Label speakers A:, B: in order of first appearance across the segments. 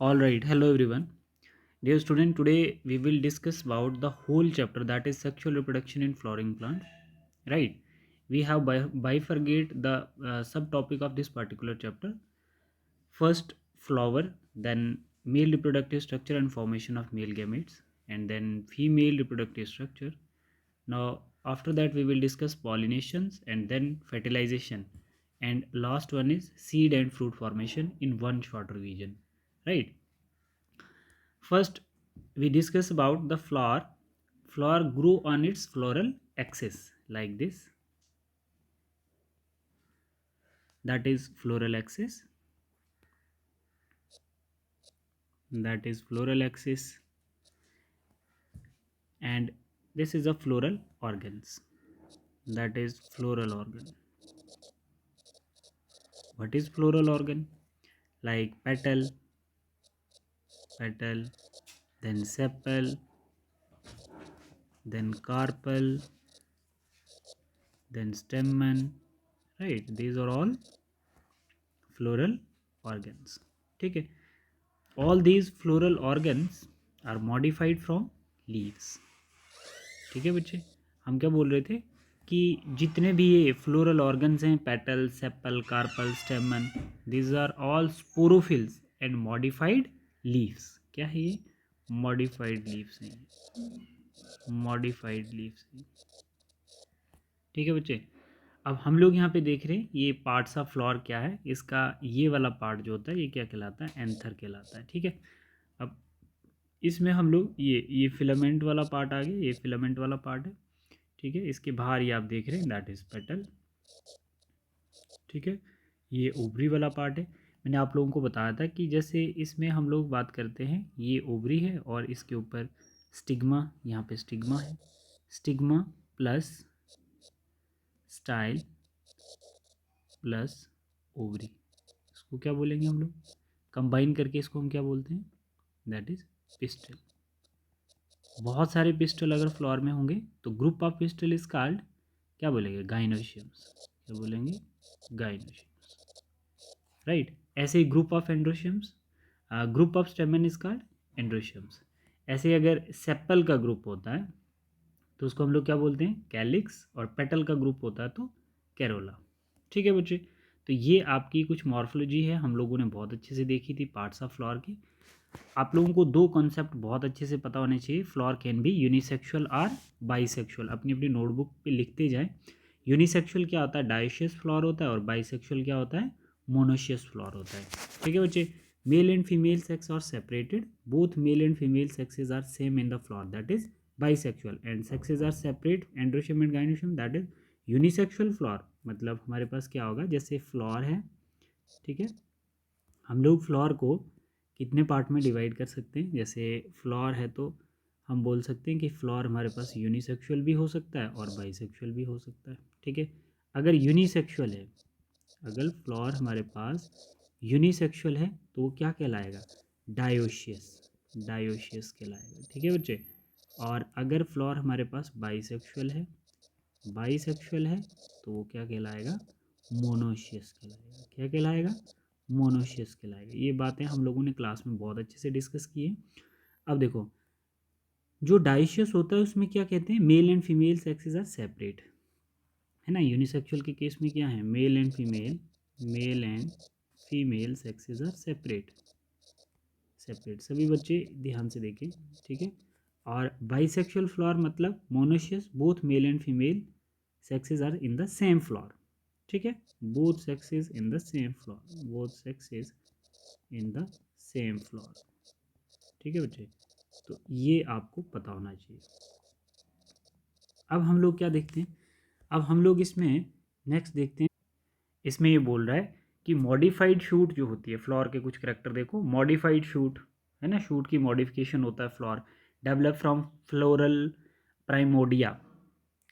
A: All right, hello everyone. Dear student, today we will discuss about the whole chapter, that is sexual reproduction in flowering plant. Right? We have bifurcate the subtopic of this particular chapter. First, flower, then male reproductive structure and formation of male gametes, and then female reproductive structure. Now, after that, we will discuss pollinations and then fertilization, and last one is seed and fruit formation in one short revision. Right? First, we discuss about the flower. Flower grow on its floral axis like this. That is floral axis. That is floral axis. And this is a floral organs. That is floral organ. What is floral organ? Like petal, then sepal, then carpel, then stamen. Right? These are all floral organs. Okay. All these floral organs are modified from leaves. ठीक है बच्चे, हम क्या बोल रहे थे कि जितने भी ये फ्लोरल ऑर्गन्स हैं, petal, sepal, carpel, stamen, these are all sporophylls and modified leaves. क्या है ये? मॉडिफाइड लीव्स हैं. मॉडिफाइड लीव्स हैं. ठीक है बच्चे. अब हम लोग यहाँ पे देख रहे हैं ये पार्ट्स ऑफ फ्लावर क्या है. इसका ये वाला पार्ट जो होता है ये क्या कहलाता है? एंथर कहलाता है. ठीक है. अब इसमें हम लोग ये फिलामेंट वाला पार्ट आ गया. ये फिलामेंट वाला पार्ट है. ठीक है. इसके बाहर ये आप देख रहे हैं दैट इज पेटल. ठीक है. ये ओवरी वाला पार्ट है. मैंने आप लोगों को बताया था कि जैसे इसमें हम लोग बात करते हैं, ये ओवरी है और इसके ऊपर स्टिग्मा, यहाँ पे स्टिग्मा है. Stigma plus style plus ovary, इसको क्या बोलेंगे हम लोग? कंबाइन करके इसको हम क्या बोलते हैं? That is pistil. बहुत सारे पिस्टल अगर फ्लावर में होंगे तो group of pistil is called, क्या बोलेंगे? गाइनोशियम्स. क्या बोलेंगे? गाइनोशियम्स. राइट. ऐसे ही group of androeciums, group of stamen is called androeciums. ऐसे ही अगर सेपल का ग्रुप होता है तो उसको हम लोग क्या बोलते हैं? कैलिक्स. और पेटल का ग्रुप होता है तो कैरोला. ठीक है बच्चे. तो ये आपकी कुछ मॉर्फोलॉजी है, हम लोगों ने बहुत अच्छे से देखी थी पार्ट्स ऑफ फ्लावर की. आप लोगों को दो कॉन्सेप्ट बहुत अच्छे से पता होने चाहिए. फ्लावर कैन बी यूनिसेक्सुअल और बाइसेक्सुअल. अपनी अपनी नोटबुक पे लिखते जाएं. यूनिसेक्सुअल क्या होता है? डायोशियस फ्लावर होता है. और बाइसेक्सुअल क्या होता है? मोनोशियस फ्लावर होता है. ठीक है बच्चे. Male and female sex are separated. Both male and female sexes are same in the flower, that is bisexual. And sexes are separate, androecium and gynoecium, that is unisexual flower. मतलब हमारे पास क्या होगा? जैसे फ्लावर है, ठीक है, हम लोग फ्लावर को कितने पार्ट में डिवाइड कर सकते हैं? जैसे फ्लावर है तो हम बोल सकते हैं कि फ्लावर हमारे पास यूनिसेक्सुअल भी हो सकता है और बाइसेक्सुअल भी हो सकता है. ठीक है. अगर यूनिसेक्सुअल है, अगर फ्लावर हमारे पास यूनिसेक्सुअल है तो वो क्या कहलाएगा? डायोशियस. डायोशियस कहलाएगा. ठीक है बच्चे. और अगर फ्लावर हमारे पास बाइसेक्सुअल है, बाइसेक्सुअल है तो वो क्या कहलाएगा? मोनोशियस कहलाएगा. क्या कहलाएगा? मोनोशियस कहलाएगा. ये बातें हम लोगों ने क्लास में बहुत अच्छे से डिस्कस की है. अब देखो, जो डाइशियस होता है उसमें क्या कहते हैं? Male and female sexes are separate, है ना. यूनिसेक्सुअल के केस में क्या है? Male and female, male and female sexes are separate. Separate. सभी बच्चे ध्यान से देखें. ठीक है. और बाइसेक्सुअल फ्लावर मतलब monoecious, both male and female sexes are in the same flower. ठीक है. Both sexes in the same flower, both sexes in the same flower. ठीक है बच्चे. तो ये आपको पता होना चाहिए. अब हम लोग क्या देखते हैं? अब हम लोग इसमें नेक्स्ट देखते हैं. इसमें ये बोल रहा है कि मॉडिफाइड शूट जो होती है फ्लावर के कुछ करेक्टर देखो. मॉडिफाइड शूट है ना, शूट की मॉडिफिकेशन होता है. Flower develop from floral primordia.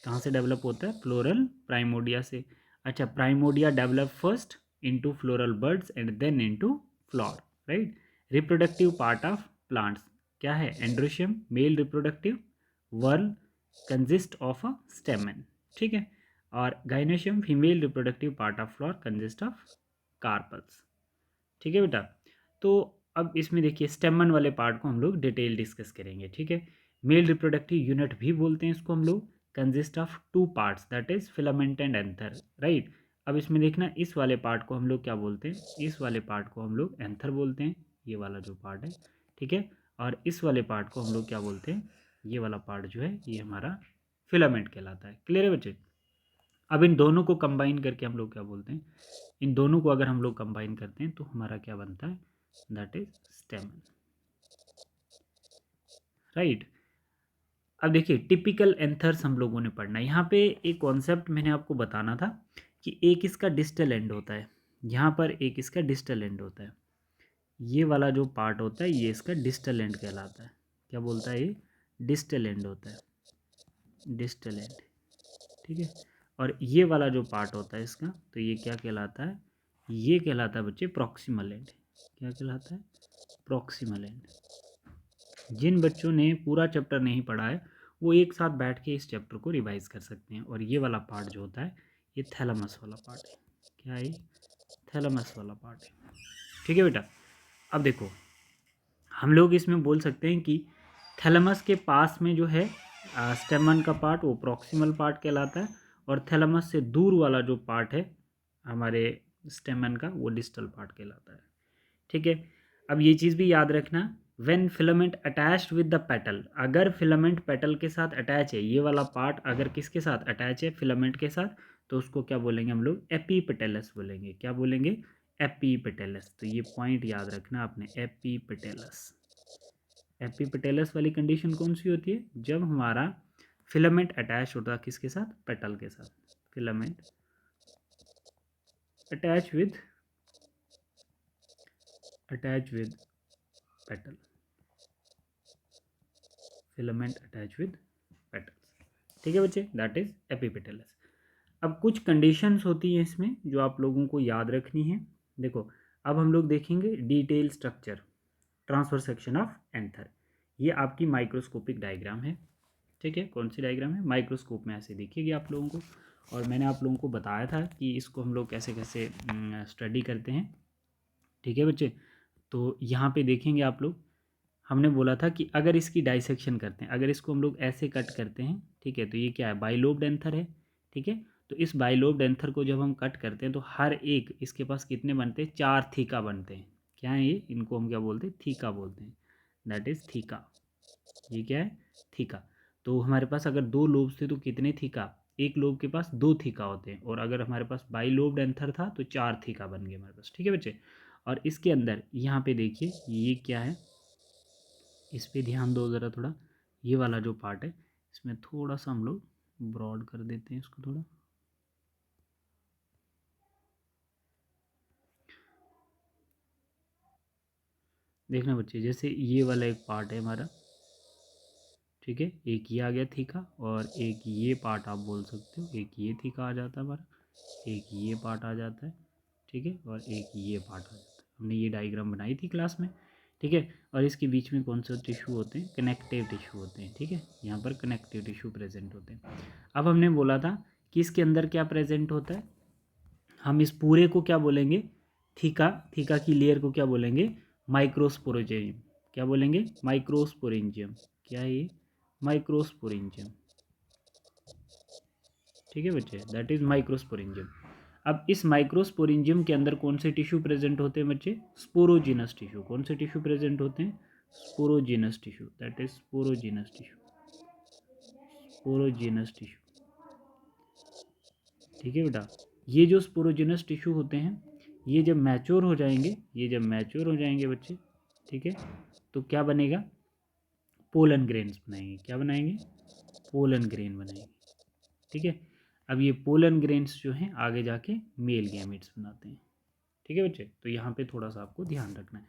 A: कहाँ से डेवलप होता है? फ्लोरल प्राइमोडिया से. अच्छा, primordia develop first into floral buds and then into flower. Right. Reproductive part of plants क्या है? Androecium, male reproductive. Whorl consist of a stamen. ठीक है. और gynoecium, female reproductive part of flower consist of carpels. ठीक है बेटा. तो अब इसमें देखिए स्टेमन वाले पार्ट को हम लोग डिटेल डिस्कस करेंगे, ठीक है। मेल रिप्रोडक्टिव यूनिट भी बोलते हैं इसको हम लोग, consist of two parts that is filament and anther, right. अब इसमें देखना इस वाले पार्ट को हम लोग क्या बोलते हैं, इस वाले पार्ट को हम लोग एंथर बोलते हैं, ये वाला जो पार्ट है, ठीक है। और इस वाले पार्ट को हम लोग क्या बोलते हैं, ये वाला पार्ट जो है ये हमारा फिलामेंट कहलाता है। क्लियर है बच्चे। अब इन दोनों को कंबाइन करके हम लोग क्या बोलते हैं, इन दोनों को अगर हम लोग कंबाइन करते हैं तो हमारा क्या बनता है, दैट इज स्टेमन, राइट। अब देखिए टिपिकल एंथर्स हम लोगों ने पढ़ना है। यहाँ पे एक कॉन्सेप्ट मैंने आपको बताना था कि एक इसका डिस्टल एंड होता है, यहाँ पर एक इसका डिस्टल एंड होता है, ये वाला जो पार्ट होता है ये इसका डिस्टल एंड कहलाता है। क्या बोलता है ये, डिस्टल एंड होता है, डिस्टल एंड, ठीक है। और ये वाला जो पार्ट होता है इसका, तो ये क्या कहलाता है, ये कहलाता है बच्चे प्रॉक्सिमल एंड। क्या कहलाता है, प्रॉक्सिमल एंड। जिन बच्चों ने पूरा चैप्टर नहीं पढ़ा है वो एक साथ बैठ के इस चैप्टर को रिवाइज कर सकते हैं। और ये वाला पार्ट जो होता है ये थैलेमस वाला पार्ट है। क्या है, थैलेमस वाला पार्ट है, ठीक है बेटा। अब देखो हम लोग इसमें बोल सकते हैं कि थैलेमस के पास में जो है स्टेमन का पार्ट वो प्रॉक्सिमल पार्ट कहलाता है, और थैलेमस से दूर वाला जो पार्ट है हमारे स्टेमन का वो डिस्टल पार्ट कहलाता है, ठीक है। अब ये चीज़ भी याद रखना, when filament attached with the petal, अगर फिलामेंट पेटल के साथ अटैच है, ये वाला पार्ट अगर किसके साथ अटैच है, फिलामेंट के साथ, तो उसको क्या बोलेंगे हम लोग, एपीपेटलस बोलेंगे। क्या बोलेंगे, एपीपेटलस। तो ये पॉइंट याद रखना आपने, एपीपेटलस। एपीपेटलस वाली कंडीशन कौन सी होती है, जब हमारा फिलामेंट अटैच होता है किसके साथ, पेटल के साथ, filament attach with petal, filament attach with petals, ठीक है बच्चे, दैट इज एपीपेटलस। अब कुछ कंडीशंस होती हैं इसमें जो आप लोगों को याद रखनी है। देखो अब हम लोग देखेंगे detail structure transfer section of anther. ये आपकी माइक्रोस्कोपिक डायग्राम है, ठीक है। कौन सी डायग्राम है, माइक्रोस्कोप में ऐसे दिखेगी आप लोगों को। और मैंने आप लोगों को बताया था कि इसको हम लोग कैसे कैसे स्टडी करते हैं, ठीक है बच्चे। तो यहाँ पे देखेंगे आप लोग, हमने बोला था कि अगर इसकी डाइसेक्शन करते हैं, अगर इसको हम लोग ऐसे कट करते हैं, ठीक है, तो ये क्या है, बाइलोब्ड एंथर है, ठीक है। तो इस बाइलोब्ड एंथर को जब हम कट करते हैं तो हर एक इसके पास कितने बनते हैं, 4 थीका बनते हैं। क्या है ये, इनको हम क्या बोलते हैं, थीका बोलते हैं, दैट इज थीका। ये क्या है, थीका। तो हमारे पास अगर 2 लोब्स थे तो कितने थीका, एक लोब के पास 2 थीका होते हैं, और अगर हमारे पास बाइलोब्ड एंथर था तो 4 थीका बन गए हमारे पास, ठीक है बच्चे। और इसके अंदर यहाँ पे देखिए ये क्या है, इस पे ध्यान दो ज़रा थोड़ा, ये वाला जो पार्ट है इसमें थोड़ा सा हम लोग ब्रॉड कर देते हैं इसको थोड़ा। देखना बच्चे, जैसे ये वाला एक पार्ट है हमारा, ठीक है, एक ये आ गया थीका, और एक ये पार्ट आप बोल सकते हो, एक ये थीका आ जाता है हमारा, एक ये पार्ट आ जाता है, ठीक है, और एक ये पार्ट आ जाता है। हमने ये डायग्राम बनाई थी क्लास में, ठीक है। और इसके बीच में कौन सा टिश्यू होते हैं, कनेक्टिव टिश्यू होते हैं, ठीक है, यहाँ पर कनेक्टिव टिश्यू प्रेजेंट होते हैं। अब हमने बोला था कि इसके अंदर क्या प्रेजेंट होता है, हम इस पूरे को क्या बोलेंगे, थीका, थीका की लेयर को क्या बोलेंगे, माइक्रोस्पोरेंजियम। क्या बोलेंगे, माइक्रोस्पोरेंजियम। क्या है ये, माइक्रोस्पोरेंजियम, ठीक है बच्चे, दैट इज माइक्रोस्पोरेंजियम। अब इस माइक्रोस्पोरेंजियम के अंदर कौन से टिश्यू प्रेजेंट होते हैं बच्चे, स्पोरोजिनस टिश्यू। कौन से टिश्यू प्रेजेंट होते हैं, sporogenous tissue, that is sporogenous tissue, sporogenous tissue, ठीक है बेटा। ये जो स्पोरोजिनस टिश्यू होते हैं ये जब मैच्योर हो जाएंगे, ये जब मैच्योर हो जाएंगे बच्चे, ठीक है, तो क्या बनेगा, पोलन ग्रेन्स बनाएंगे। क्या बनाएंगे, पोलन ग्रेन बनाएंगे, ठीक है। अब ये पोलन ग्रेन्स जो हैं आगे जाके मेल गैमेट्स बनाते हैं, ठीक है बच्चे। तो यहाँ पे थोड़ा सा आपको ध्यान रखना है,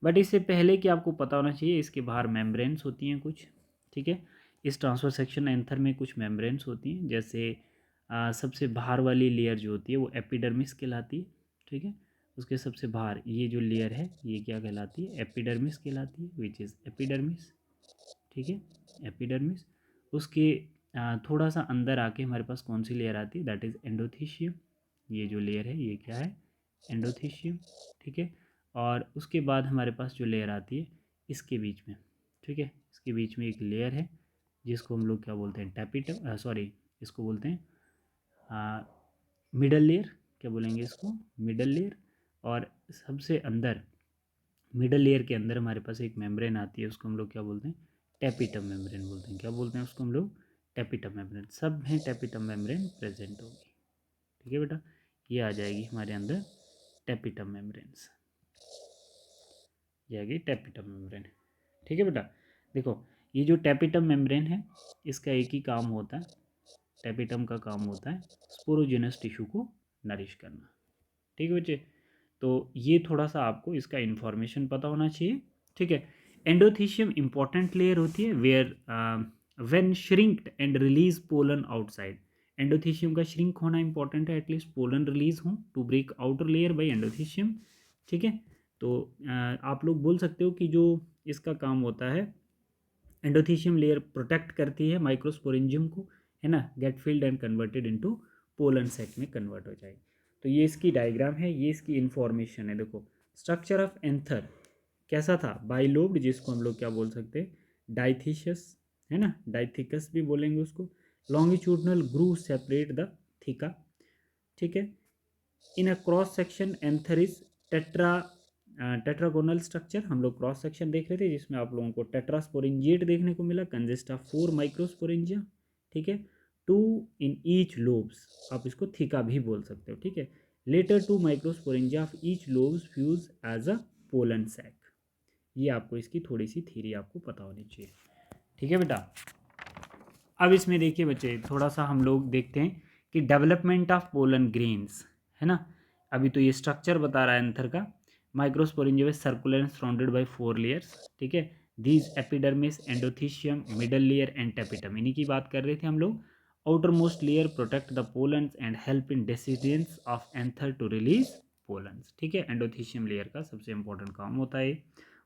A: बट इससे पहले कि आपको पता होना चाहिए इसके बाहर मेम्ब्रेन्स होती हैं कुछ, ठीक है। इस ट्रांसफर सेक्शन एंथर में कुछ मेम्ब्रेन्स होती हैं, जैसे सबसे बाहर वाली लेयर जो होती है वो एपिडर्मिस कहलाती है, ठीक है। उसके सबसे बाहर ये जो लेयर है ये क्या कहलाती है, एपिडर्मिस कहलाती है, विच इज़ एपिडर्मिस, ठीक है, एपिडर्मिस। उसके थोड़ा सा अंदर आके हमारे पास कौन सी लेयर आती है, दैट इज़ एंडोथीशियम। ये जो लेयर है ये क्या है, एंडोथीशियम, ठीक है। और उसके बाद हमारे पास जो लेयर आती है इसके बीच में, ठीक है, इसके बीच में एक लेयर है जिसको हम लोग क्या बोलते हैं, टैपिटम, सॉरी इसको बोलते हैं मिडल लेयर, क्या बोलेंगे इसको, मिडल लेयर। और सबसे अंदर मिडल लेयर के अंदर हमारे पास एक मेम्ब्रेन आती है, उसको हम लोग क्या बोलते हैं, टैपिटम मेम्ब्रेन बोलते हैं। क्या बोलते हैं उसको हम लोग, टैपिटम मेम्ब्रेन। सब में टैपिटम मेम्ब्रेन प्रेजेंट होगी, ठीक है बेटा। ये आ जाएगी हमारे अंदर टैपिटम मेम्ब्रेन्स, ये आएगी टैपिटम मेम्ब्रेन, ठीक है बेटा। देखो ये जो टैपिटम मेम्ब्रेन है इसका एक ही काम होता है, टैपिटम का काम होता है स्पोरोजेनस टिश्यू को नरिश करना, ठीक है बच्चे। तो ये थोड़ा सा आपको इसका इन्फॉर्मेशन पता होना चाहिए, ठीक है। एंडोथीशियम इंपॉर्टेंट लेयर होती है where when shrinked and release pollen outside. Endothecium का श्रिंक होना इंपॉर्टेंट है, एटलीस्ट पोलन रिलीज हो to break outer layer by endothecium, ठीक है। तो आप लोग बोल सकते हो कि जो इसका काम होता है, एंडोथीशियम लेयर प्रोटेक्ट करती है माइक्रोस्पोरेंजियम को, है ना, get filled and converted into pollen sac में कन्वर्ट हो जाए। तो ये इसकी डायग्राम है, ये इसकी इन्फॉर्मेशन है। देखो स्ट्रक्चर ऑफ एंथर कैसा था, बाइलोब्ड, जिसको हम लोग क्या बोल सकते हैं, डाइथिशस, है ना, डाइथिकस भी बोलेंगे उसको। Longitudinal groove separate the theca, ठीक है। In a cross section anther is tetragonal structure, हम लोग क्रॉस सेक्शन देख रहे थे जिसमें आप लोगों को टेट्रास्पोरेंजिएट देखने को मिला, कंजिस्ट ऑफ 4 माइक्रोस्पोरेंजिया, ठीक है, 2 इन ईच लोब्स, आप इसको थीका भी बोल सकते हो, ठीक है। Later 2 microsporangia of each lobes fuse as a pollen sac. ये आपको इसकी थोड़ी सी थ्योरी आपको पता होनी चाहिए, ठीक है बेटा। अब इसमें देखिए बच्चे थोड़ा सा हम लोग देखते हैं कि डेवलपमेंट ऑफ पोलन ग्रेन्स, है ना। अभी तो ये स्ट्रक्चर बता रहा है एंथर का। Microsporangia circular and surrounded by 4 layers, ठीक है। These epidermis, endothecium, middle layer and tapetum, इन्हीं की बात कर रहे थे हम लोग। Outer most layer protect the pollens and help in dehiscence of anther to release pollens, ठीक है। एंडोथीशियम लेयर का सबसे इंपॉर्टेंट काम होता है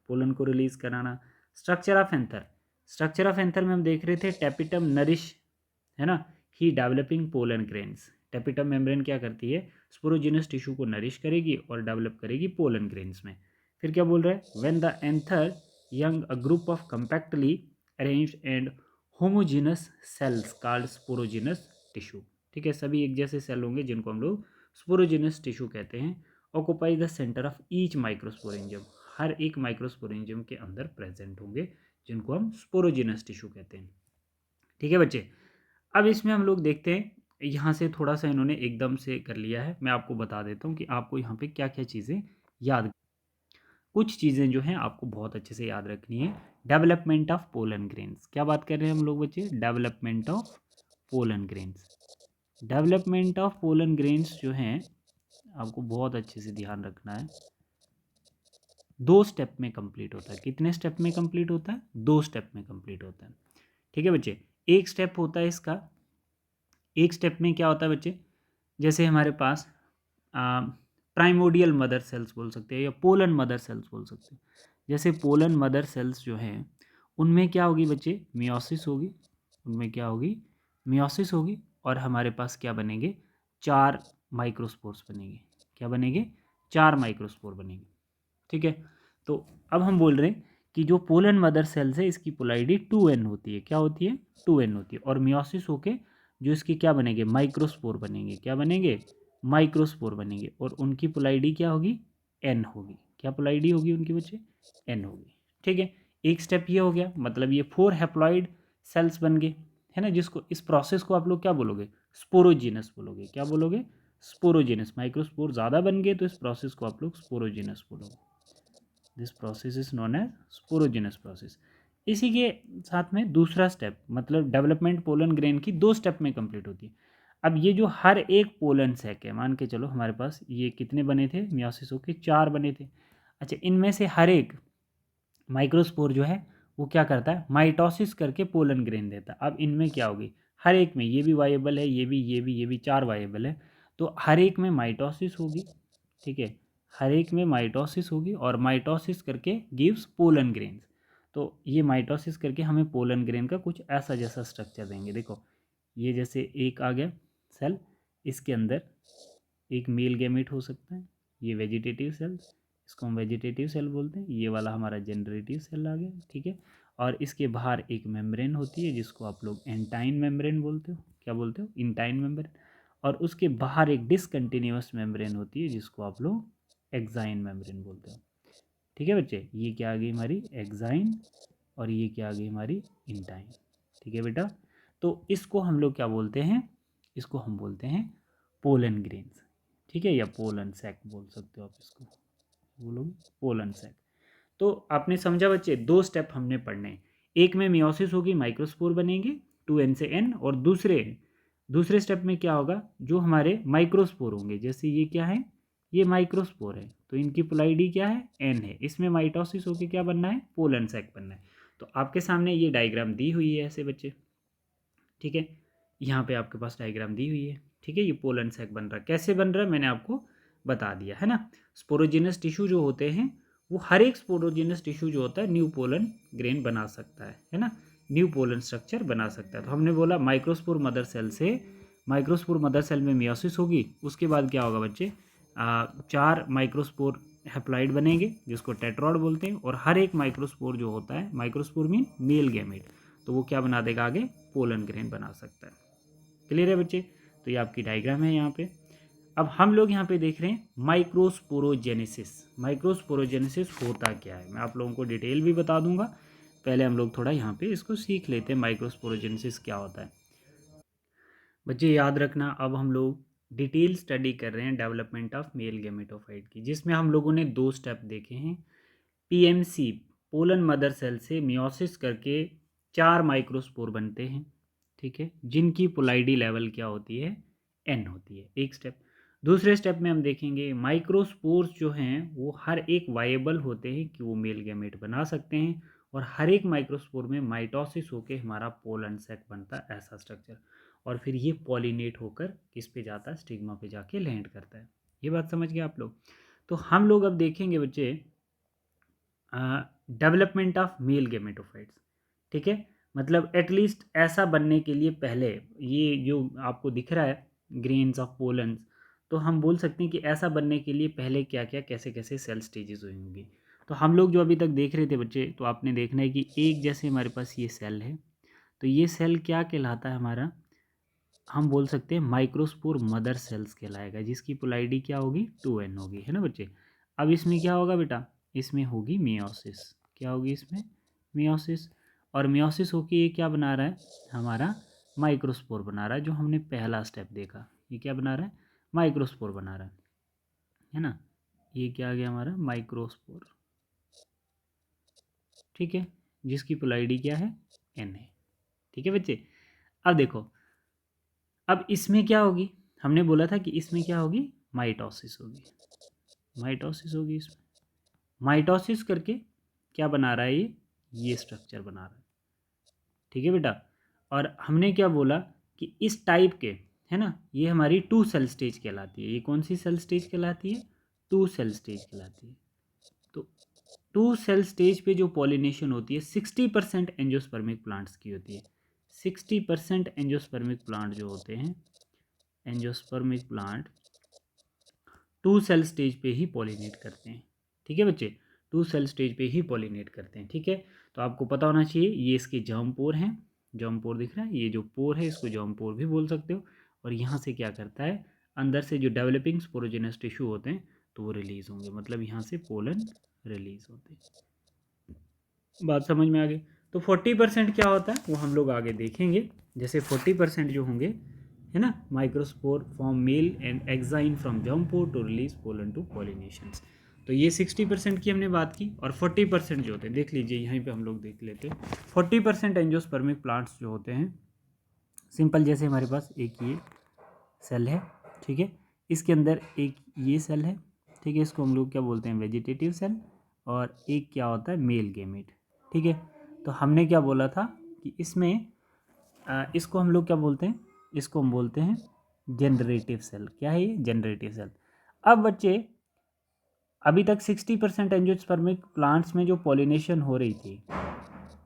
A: पोलन को रिलीज कराना। Structure of anther, structure of anther में हम देख रहे थे टैपिटम नरिश, है ना, ही developing pollen grains. Tapetum membrane क्या करती है, स्पोरोजिनस टिश्यू को नरिश करेगी और डेवलप करेगी पोलन ग्रेन्स में। फिर क्या बोल रहा है, when the anther young a group of compactly arranged and homogeneous cells called sporogenous tissue, ठीक है। सभी एक जैसे सेल होंगे जिनको हम लोग स्पोरोजिनस टिश्यू कहते हैं। Occupy the centre of each microsporangium, हर एक माइक्रोस्पोरेंजियम के अंदर प्रेजेंट होंगे जिनको हम स्पोरोजिनस टिश्यू कहते हैं, ठीक है बच्चे। अब इसमें हम लोग देखते हैं, यहाँ से थोड़ा सा इन्होंने एकदम से कर लिया है, मैं आपको बता देता हूँ कि आपको यहाँ पे क्या क्या चीज़ें याद, कुछ चीज़ें जो हैं आपको बहुत अच्छे से याद रखनी है। डेवलपमेंट ऑफ पोलन ग्रेन्स, क्या बात कर रहे हैं हम लोग बच्चे, development of pollen grains. Development of pollen grains जो हैं आपको बहुत अच्छे से ध्यान रखना है। 2 स्टेप में कंप्लीट होता है। कितने स्टेप में कंप्लीट होता है, 2 स्टेप में कंप्लीट होता है, ठीक है बच्चे। एक स्टेप होता है इसका, एक स्टेप में क्या होता है बच्चे, जैसे हमारे पास प्राइमोडियल मदर सेल्स बोल सकते हैं या पोलन मदर सेल्स बोल सकते हैं। जैसे पोलन मदर सेल्स जो हैं उनमें क्या होगी बच्चे, मियोसिस होगी, उनमें क्या होगी, मियोसिस होगी, और हमारे पास क्या बनेंगे, 4 माइक्रोस्पोर्स बनेंगे। क्या बनेंगे, 4 माइक्रोस्पोर बनेंगे, ठीक है। तो अब हम बोल रहे हैं कि जो पोलन मदर सेल्स है इसकी पोलाइडी 2n होती है, क्या होती है, 2n होती है, और मियोसिस होके जो इसके क्या बनेंगे, माइक्रोस्पोर बनेंगे। क्या बनेंगे, माइक्रोस्पोर बनेंगे, और उनकी पोलाइडी क्या होगी, n होगी। क्या पोलाइडी होगी उनकी बच्चे, n होगी, ठीक है। एक स्टेप ये हो गया, मतलब ये 4 हैप्लॉइड सेल्स बन गए, है ना, जिसको इस प्रोसेस को आप लोग क्या बोलोगे, स्पोरोजिनस बोलोगे। क्या बोलोगे, स्पोरोजिनस। माइक्रोस्पोर ज़्यादा बन गए तो इस प्रोसेस को आप लोग स्पोरोजिनस बोलोगे। This process is known as sporogenous process. इसी के साथ में दूसरा स्टेप, मतलब डेवलपमेंट पोलन ग्रेन की 2 स्टेप में कंप्लीट होती है। अब ये जो हर एक पोलन सैक है, मान के चलो हमारे पास ये कितने बने थे, मियोसिस होके 4 बने थे। अच्छा, इनमें से हर एक माइक्रोस्पोर जो है वो क्या करता है, माइटोसिस करके पोलन ग्रेन देता है। अब इनमें क्या होगी, हर एक में, ये भी वाइएबल है, ये भी 4 वाइएबल है, तो हर एक में माइटोसिस होगी, ठीक है। हर एक में माइटोसिस होगी और माइटोसिस करके गिव्स पोलन ग्रेन्स। तो ये माइटोसिस करके हमें पोलन ग्रेन का कुछ ऐसा जैसा स्ट्रक्चर देंगे। देखो ये जैसे एक आ गया सेल, इसके अंदर एक मेल गैमेट हो सकता है, ये वेजिटेटिव सेल्स, इसको हम वेजिटेटिव सेल बोलते हैं। ये वाला हमारा जनरेटिव सेल आ गया, ठीक है। और इसके बाहर एक मेम्ब्रेन होती है जिसको आप लोग एंटाइन मेम्ब्रेन बोलते हो। क्या बोलते हो? Intine membrane. और उसके बाहर एक डिसकंटिन्यूअस मेम्ब्रेन होती है जिसको आप लोग एक्साइन मेम्ब्रेन बोलते हो, ठीक है बच्चे। ये क्या आ गई हमारी एक्साइन, और ये क्या आ गई हमारी इंटाइन, ठीक है बेटा। तो इसको हम लोग क्या बोलते हैं? इसको हम बोलते हैं पोलन ग्रेन्स, ठीक है, या पोलन सैक बोल सकते हो आप इसको, बोलोगे पोलन सैक। तो आपने समझा बच्चे, 2 स्टेप हमने पढ़ने हैं। एक में मियोसिस होगी, माइक्रोस्पोर बनेंगे 2n से n, और दूसरे स्टेप में क्या होगा? जो हमारे माइक्रोस्पोर होंगे, जैसे ये क्या है? ये माइक्रोस्पोर है, तो इनकी पोलैरिटी क्या है? n है। इसमें माइटोसिस होकर क्या बनना है? पोलन सैक बनना है। तो आपके सामने ये डायग्राम दी हुई है ऐसे बच्चे, ठीक है। यहाँ पे आपके पास डायग्राम दी हुई है, ठीक है। ये पोलन सैक बन रहा है। कैसे बन रहा है मैंने आपको बता दिया है ना। स्पोरोजिनस टिश्यू जो होते हैं, वो हर एक स्पोरोजिनस टिश्यू जो होता है न्यू पोलन ग्रेन बना सकता है ना, न्यू पोलन स्ट्रक्चर बना सकता है। तो हमने बोला माइक्रोस्पोर मदर सेल से, माइक्रोस्पोर मदर सेल में मियोसिस होगी, उसके बाद क्या होगा बच्चे? 4 माइक्रोस्पोर हैप्लॉइड बनेंगे जिसको टेट्रॉड बोलते हैं, और हर एक माइक्रोस्पोर जो होता है, माइक्रोस्पोर मीन मेल गैमेट, तो वो क्या बना देगा? आगे पोलन ग्रेन बना सकता है। क्लियर है बच्चे? तो ये आपकी डायग्राम है यहाँ पे। अब हम लोग यहाँ पे देख रहे हैं माइक्रोस्पोरोजेनेसिस। माइक्रोस्पोरोजेनेसिस होता क्या है, मैं आप लोगों को डिटेल भी बता दूंगा। पहले हम लोग थोड़ा यहाँ पे इसको सीख लेते हैं, माइक्रोस्पोरोजेनेसिस क्या होता है। बच्चे याद रखना, अब हम लोग डिटेल स्टडी कर रहे हैं डेवलपमेंट ऑफ मेल गैमेटोफाइट की, जिसमें हम लोगों ने 2 स्टेप देखे हैं। पीएमसी, पोलन मदर सेल से मियोसिस करके 4 माइक्रोस्पोर बनते हैं, ठीक है, जिनकी पोलैरिटी लेवल क्या होती है? n होती है, एक स्टेप। दूसरे स्टेप में हम देखेंगे माइक्रोस्पोर्स जो हैं वो हर एक वायेबल होते हैं कि वो मेल गैमेट बना सकते हैं, और हर एक माइक्रोस्पोर में माइटोसिस होकर हमारा पोलन सैक बनता है, ऐसा स्ट्रक्चर। और फिर ये पॉलिनेट होकर किस पे जाता है? स्टिग्मा पे जाके लैंड करता है। ये बात समझ गए आप लोग? तो हम लोग अब देखेंगे बच्चे डेवलपमेंट ऑफ मेल गैमेटोफाइट्स, ठीक है। मतलब एटलीस्ट ऐसा बनने के लिए पहले, ये जो आपको दिख रहा है ग्रेन्स ऑफ पोलन्स, तो हम बोल सकते हैं कि ऐसा बनने के लिए पहले क्या क्या कैसे कैसे सेल स्टेजेस हुई होंगी। तो हम लोग जो अभी तक देख रहे थे बच्चे, तो आपने देखना है कि एक जैसे हमारे पास ये सेल है, तो ये सेल क्या कहलाता है हमारा? हम बोल सकते हैं माइक्रोस्पोर मदर सेल्स कहलाएगा, जिसकी पोलैरिटी क्या होगी? 2n होगी, है ना बच्चे। अब इसमें क्या होगा बेटा? इसमें होगी मियोसिस। क्या होगी इसमें? मियोसिस। और मियोसिस होके ये क्या बना रहा है? हमारा माइक्रोस्पोर बना रहा है, जो हमने पहला स्टेप देखा। ये क्या बना रहा है? माइक्रोस्पोर बना रहा है ना। ये क्या आ गया हमारा? माइक्रोस्पोर, ठीक है, जिसकी पोलैरिटी क्या है? n है, ठीक है बच्चे। अब देखो, अब इसमें क्या होगी? हमने बोला था कि इसमें क्या होगी? माइटोसिस होगी, माइटोसिस होगी इसमें। माइटोसिस करके क्या बना रहा है? ये स्ट्रक्चर बना रहा है, ठीक है बेटा। और हमने क्या बोला कि इस टाइप के, है ना, ये हमारी 2 सेल स्टेज कहलाती है। ये कौन सी सेल स्टेज कहलाती है? 2 सेल स्टेज कहलाती है। तो 2 सेल स्टेज पे जो पॉलिनेशन होती है 60% एंजियोस्पर्मिक प्लांट्स की होती है। 60% एंजियोस्पर्मिक प्लांट जो होते हैं, एंजियोस्पर्मिक प्लांट 2 सेल स्टेज पे ही पॉलिनेट करते हैं, ठीक है बच्चे। 2 सेल स्टेज पे ही पॉलिनेट करते हैं, ठीक है। तो आपको पता होना चाहिए, ये इसके जर्म पोर हैं, जर्म पोर दिख रहा है, ये जो पोर है इसको जर्म पोर भी बोल सकते हो। और यहाँ से क्या करता है? अंदर से जो डेवलपिंग स्पोरोजेनस टिश्यू होते हैं, तो वो रिलीज होंगे, मतलब यहाँ से पोलन रिलीज होते हैं। बात समझ में आ गई? तो 40% क्या होता है वो हम लोग आगे देखेंगे। जैसे 40% जो होंगे, है ना, microspore form male and exine from germ pore to release pollen to pollinations. तो ये 60% की हमने बात की। और 40% जो होते हैं, देख लीजिए यहीं पे हम लोग देख लेते हैं। 40% एंजियोस्पर्मिक प्लांट्स जो होते हैं, सिंपल, जैसे हमारे पास एक ये सेल है, ठीक है, इसके अंदर एक ये सेल है, ठीक है, इसको हम लोग क्या बोलते हैं? Vegetative cell. और एक क्या होता है? मेल गैमेट, ठीक है। तो हमने क्या बोला था कि इसमें इसको हम लोग क्या बोलते हैं? इसको हम बोलते हैं जनरेटिव सेल। क्या है ये? Generative cell. अब बच्चे, अभी तक 60% एंजियोस्पर्मिक प्लांट्स में जो पॉलिनेशन हो रही थी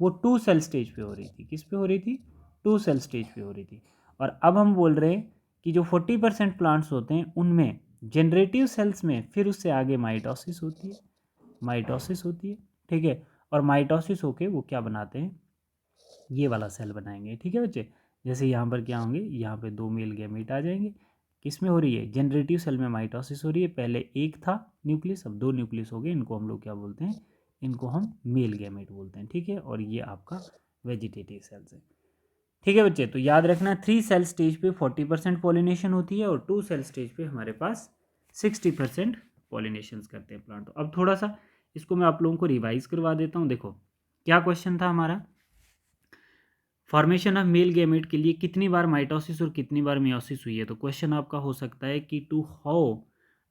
A: वो 2 सेल स्टेज पे हो रही थी। किस पे हो रही थी? 2 सेल स्टेज पे हो रही थी। और अब हम बोल रहे हैं कि जो 40% प्लांट्स होते हैं उनमें जनरेटिव सेल्स में फिर उससे आगे माइटोसिस होती है। माइटोसिस होती है, ठीक है। और माइटोसिस होके वो क्या बनाते हैं, ये वाला सेल बनाएंगे, ठीक है बच्चे। जैसे यहाँ पर क्या होंगे, यहाँ पे 2 मेल गैमेट आ जाएंगे। किस में हो रही है, जनरेटिव सेल में माइटोसिस हो रही है। पहले एक था न्यूक्लियस, अब 2 न्यूक्लियस हो गए। इनको हम लोग क्या बोलते हैं, इनको हम मेल गैमेट बोलते हैं, ठीक है। और ये आपका वेजिटेटिव सेल्स है, ठीक है बच्चे। तो याद रखना 3 सेल स्टेज पे 40% पॉलिनेशन होती है और 2 सेल स्टेज पे हमारे पास 60% पॉलिनेशन करते हैं प्लांट। तो अब थोड़ा सा इसको मैं आप लोगों को रिवाइज करवा देता हूँ। देखो क्या क्वेश्चन था हमारा, फॉर्मेशन ऑफ मेल गैमेट के लिए कितनी बार माइटोसिस और कितनी बार मियोसिस हुई है। तो क्वेश्चन आपका हो सकता है कि टू हाउ,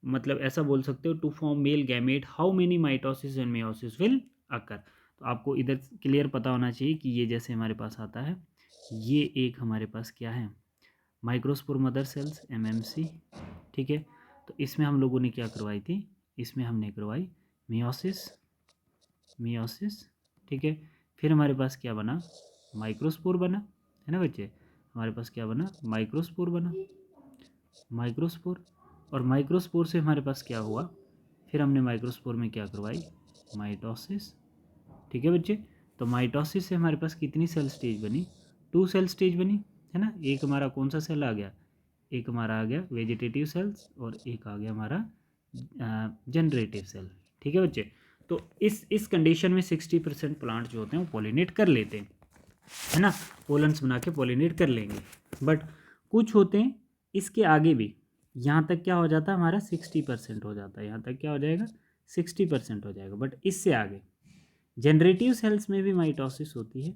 A: मतलब ऐसा बोल सकते हो, to form male gamete how many mitosis and meiosis will occur. तो आपको इधर क्लियर पता होना चाहिए कि ये जैसे हमारे पास आता है, ये एक हमारे पास क्या है, माइक्रोस्पोर मदर सेल्स एमएमसी, ठीक है। तो इसमें हम लोगों ने क्या करवाई थी, इसमें हमने करवाई मियोसिस, मियोसिस, ठीक है। फिर हमारे पास क्या बना, माइक्रोस्पोर बना, है ना बच्चे। हमारे पास क्या बना, माइक्रोस्पोर बना, माइक्रोस्पोर। और माइक्रोस्पोर से हमारे पास क्या हुआ, फिर हमने माइक्रोस्पोर में क्या करवाई, माइटोसिस, ठीक है बच्चे। तो माइटोसिस से हमारे पास कितनी सेल स्टेज बनी, 2 सेल स्टेज बनी, है ना। एक हमारा कौन सा सेल आ गया, एक हमारा आ गया वेजिटेटिव सेल्स और एक आ गया हमारा जनरेटिव सेल, ठीक है बच्चे। तो इस कंडीशन में 60% प्लांट जो होते हैं वो पॉलिनेट कर लेते हैं, है ना, पोलन्स बना के पॉलिनेट कर लेंगे। बट कुछ होते हैं इसके आगे भी, यहाँ तक क्या हो जाता है हमारा 60% हो जाता है, यहाँ तक क्या हो जाएगा 60% हो जाएगा। बट इससे आगे जनरेटिव सेल्स में भी माइटोसिस होती है,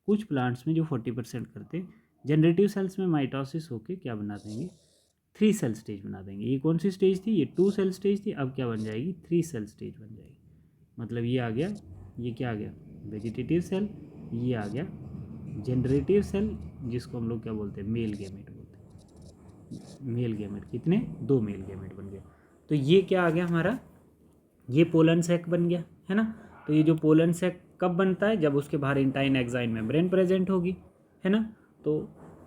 A: कुछ प्लांट्स में जो 40% करते हैं। जनरेटिव सेल्स में माइटोसिस होके क्या बना देंगे, 3 सेल स्टेज बना देंगे। ये कौन सी स्टेज थी, ये 2 सेल स्टेज थी, अब क्या बन जाएगी, 3 सेल स्टेज बन जाएगी। मतलब ये आ गया, ये क्या आ गया, वेजिटेटिव सेल, ये आ गया जनरेटिव सेल, जिसको हम लोग क्या बोलते हैं, मेल गैमेट बोलते हैं। मेल गैमेट कितने, 2 मेल गैमेट बन गया। तो ये क्या आ गया हमारा, ये पोलन सैक बन गया, है ना। तो ये जो पोलन सैक कब बनता है, जब उसके बाहर इंटाइन एक्साइन मेम्ब्रेन प्रेजेंट होगी, है ना। तो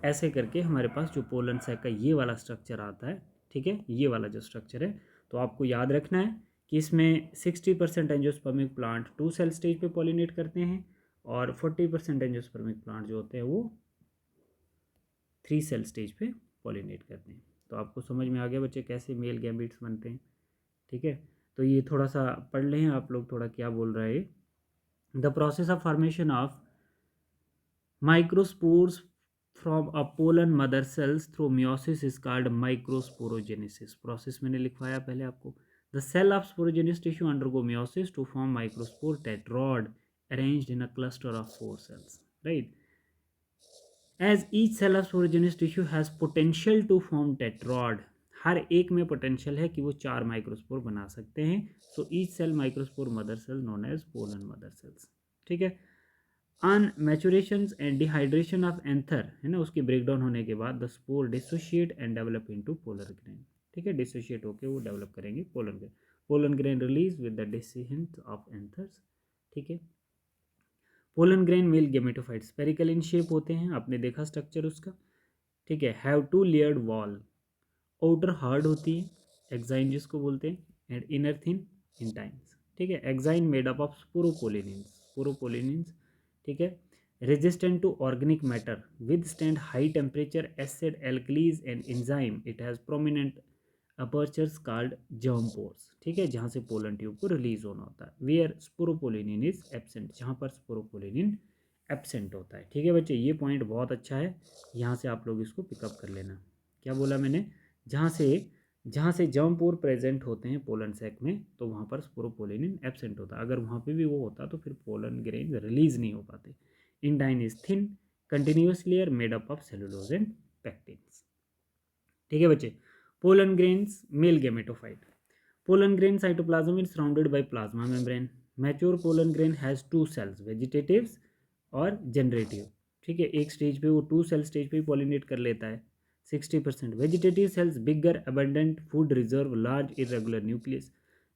A: ऐसे करके हमारे पास जो पोलन सैक का ये वाला स्ट्रक्चर आता है, ठीक है, ये वाला जो स्ट्रक्चर है। तो आपको याद रखना है कि इसमें 60% एंजियोस्पर्मिक प्लांट 2 सेल स्टेज पे पॉलिनेट करते हैं और 40% एंजियोस्पर्मिक प्लांट जो होते हैं वो 3 सेल स्टेज पे पॉलिनेट करते हैं। तो आपको समझ में आ गया बच्चे कैसे मेल गैमेट्स बनते हैं, ठीक है। तो ये थोड़ा सा पढ़ लें आप लोग, थोड़ा क्या बोल रहा है, the process of formation of microspores from a pollen mother cells through meiosis is called microsporogenesis. Process मैंने लिखवाया पहले आपको, the cell of sporogenous tissue undergo meiosis to form microspore tetrad arranged in a cluster of 4 cells, right? As each cell of sporogenous tissue has potential to form tetrad, हर एक में potential है कि वो 4 microspore बना सकते हैं। So each cell microspore mother cell known as pollen mother cells, ठीक है। On maturation and dehydration of anther, है ना, उसकी ब्रेकडाउन होने के बाद the spore dissociate and develop into pollen grain, ठीक है। डिसोशिएट होकर वो डेवलप करेंगे pollen grain. Pollen grain release with the dehiscence of anthers, ठीक है। Pollen grain male gametophyte spherical in shape होते हैं, आपने देखा स्ट्रक्चर उसका, ठीक है। Have 2 layered wall, outer hard होती है, एक्साइन जिसको बोलते हैं, एंड इनर थिन इंटाइन्स, ठीक है। Exine made up of sporopollenins, sporopollenins, ठीक है। Resistant to organic matter, withstand high temperature acid alkalies and enzyme, it has prominent apertures called germ pores, ठीक है, जहाँ से पोलन ट्यूब को release होना होता है। वेयर स्पोरोपोलिनिन इज एब्सेंट, जहाँ पर स्पोरोपोलिनिन एब्सेंट होता है, ठीक है बच्चे। ये पॉइंट बहुत अच्छा है, यहाँ से आप लोग इसको पिकअप कर लेना। क्या बोला मैंने, जहाँ से जर्म पोर प्रेजेंट होते हैं पोलन सैक में, तो वहाँ पर स्पोरोपोलिनिन एब्सेंट होता है। अगर वहाँ पे भी वो होता तो फिर पोलन ग्रेन रिलीज नहीं हो पाते। Intine is thin continuous layer made up of cellulose and pectins, ठीक है बच्चे। Pollen grains male gametophyte, pollen grain cytoplasm is surrounded by plasma membrane. Mature pollen grain has 2 cells, vegetatives और generative, ठीक है। एक स्टेज पे वो 2 cell stage पे पॉलिनेट कर लेता है 60%। Vegetative cells bigger abundant food reserve large irregular nucleus,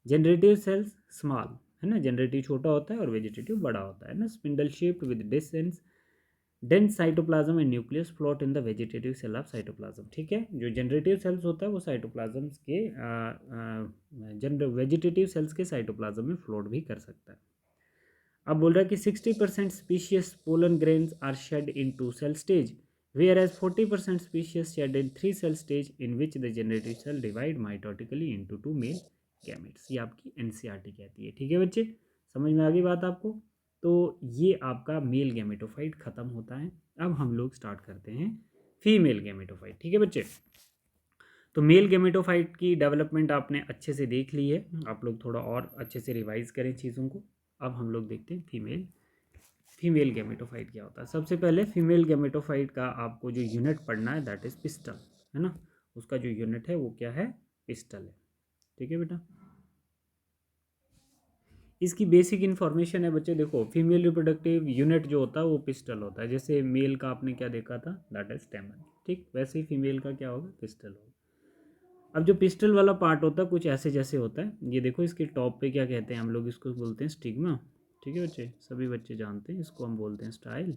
A: generative cells small, है ना, जनरेटिव छोटा होता है और वेजिटेटिव बड़ा होता है ना, spindle shaped with dense dense cytoplasm and nucleus float in the vegetative cell of cytoplasm. ठीक है, जो जनरेटिव सेल्स होता है वो साइटोप्लाज्म के वेजिटेटिव सेल्स के साइटोप्लाज्म में फ्लोट भी कर सकता है। अब बोल रहा है कि 60% species pollen grains are shed in 2 cell stage, whereas 40% species shed in 3 cell stage in which the generative cell divide mitotically into 2 male gametes. ये आपकी एनसीईआरटी कहती है। ठीक है बच्चे, समझ में आ गई बात आपको। तो ये आपका मेल गैमेटोफाइट खत्म होता है। अब हम लोग स्टार्ट करते हैं फीमेल गैमेटोफाइट। ठीक है बच्चे, तो मेल गैमेटोफाइट की डेवलपमेंट आपने अच्छे से देख ली है, आप लोग थोड़ा और अच्छे से रिवाइज करें चीज़ों को। अब हम लोग देखते हैं फीमेल गैमेटोफाइट क्या होता है। सबसे पहले फीमेल गैमेटोफाइट का आपको जो यूनिट पढ़ना है दैट इज पिस्टल, है ना। उसका जो यूनिट है वो क्या है, पिस्टल है। ठीक है बेटा, इसकी बेसिक इन्फॉर्मेशन है बच्चे। देखो, फीमेल रिप्रोडक्टिव यूनिट जो होता है वो पिस्टल होता है। जैसे मेल का आपने क्या देखा था, दैट इज स्टेमन। ठीक, वैसे ही फीमेल का क्या होगा, पिस्टल होगा। अब जो पिस्टल वाला पार्ट होता है कुछ ऐसे जैसे होता है। ये देखो, इसके टॉप पे क्या कहते हैं हम लोग, इसको बोलते हैं स्टिग्मा। ठीक है बच्चे, सभी बच्चे जानते हैं इसको, हम बोलते हैं स्टाइल।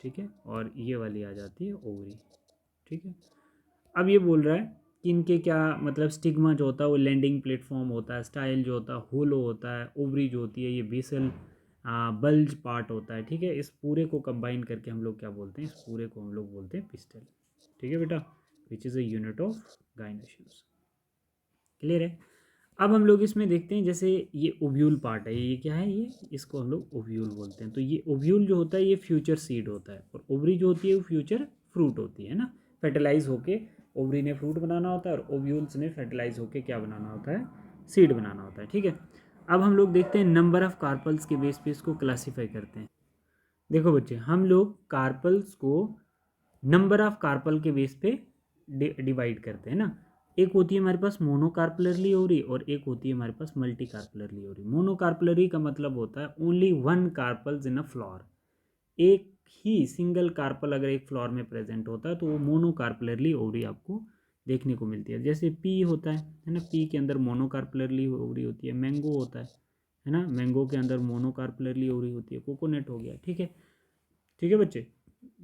A: ठीक है, और ये वाली आ जाती है ओवरी। ठीक है, अब ये बोल रहा है कि इनके क्या मतलब, स्टिग्मा जो होता है वो लैंडिंग प्लेटफॉर्म होता है, स्टाइल जो होता है होलो होता है, ओवरी जो होती है ये बेसल बल्ज पार्ट होता है। ठीक है, इस पूरे को कंबाइन करके हम लोग क्या बोलते हैं, इस पूरे को हम लोग बोलते हैं पिस्टल। ठीक है बेटा, which is a unit of gynoecium. Clear है। अब हम लोग इसमें देखते हैं, जैसे ये ओव्यूल पार्ट है, ये क्या है, ये इसको हम लोग ओव्यूल बोलते हैं। तो ये ओव्यूल जो होता है ये फ्यूचर सीड होता है, और ओवरी जो होती है वो फ्यूचर फ्रूट होती है ना। फर्टिलाइज होके ओवरी ने फ्रूट बनाना होता है, और ओव्यूल्स ने फर्टिलाइज होके क्या बनाना होता है, सीड बनाना होता है। ठीक है, अब हम लोग देखते हैं नंबर ऑफ कार्पल्स के बेस पे इसको क्लासीफाई करते हैं। देखो बच्चे, हम लोग कार्पल्स को नंबर ऑफ कार्पल के बेस पे डिवाइड करते हैं ना। एक होती है हमारे पास मोनोकार्पलरली ओवरी, और एक होती है हमारे पास मल्टी कार्पलरली ओवरी। मोनोकार्पलरी का मतलब होता है only one carpels in a flower. एक ही सिंगल कार्पल अगर एक फ्लावर में प्रेजेंट होता है तो वो मोनोकार्पलरली ओवरी आपको देखने को मिलती है। जैसे पी होता है ना, पी के अंदर मोनोकार्पलरली ओवरी होती है। मैंगो होता है ना, मैंगो के अंदर मोनोकार्पलरली ओवरी होती है। कोकोनट हो गया। ठीक है, ठीक है बच्चे।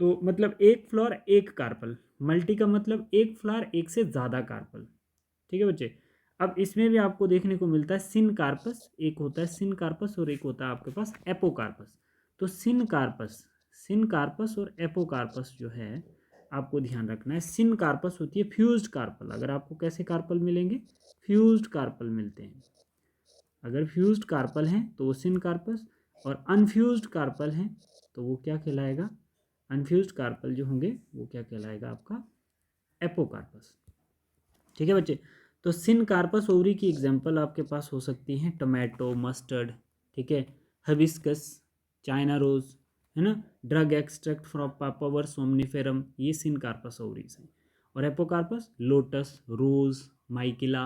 A: तो मतलब एक फ्लावर एक कार्पल, मल्टी का मतलब एक फ्लावर एक से ज़्यादा कार्पल। ठीक है बच्चे, अब इसमें भी आपको देखने को मिलता है सिन कार्पस, एक होता है सिन कार्पस और एक होता है आपके पास एपोकार्पस। तो सिन कार्पस और एपोकार्पस जो है आपको ध्यान रखना है। सिन कार्पस होती है फ्यूज्ड कार्पल। अगर आपको कैसे कार्पल मिलेंगे, फ्यूज्ड कार्पल मिलते हैं। अगर फ्यूज्ड कार्पल हैं तो वो सिन कार्पस, और अनफ्यूज्ड कार्पल हैं तो वो क्या कहलाएगा, अनफ्यूज्ड कार्पल जो होंगे वो क्या कहलाएगा आपका, एपोकार्पस। ठीक है बच्चे, तो सिन कार्पस ओवरी की एग्जांपल आपके पास हो सकती हैं टोमेटो, मस्टर्ड, ठीक है, हबिस्कस, चाइना रोज, है ना, ड्रग एक्सट्रैक्ट फ्रॉम पापावर सोमनिफेरम, ये सिन कार्पस ओवरीज हैं। और एपोकार्पस लोटस, रोज, माइकिला।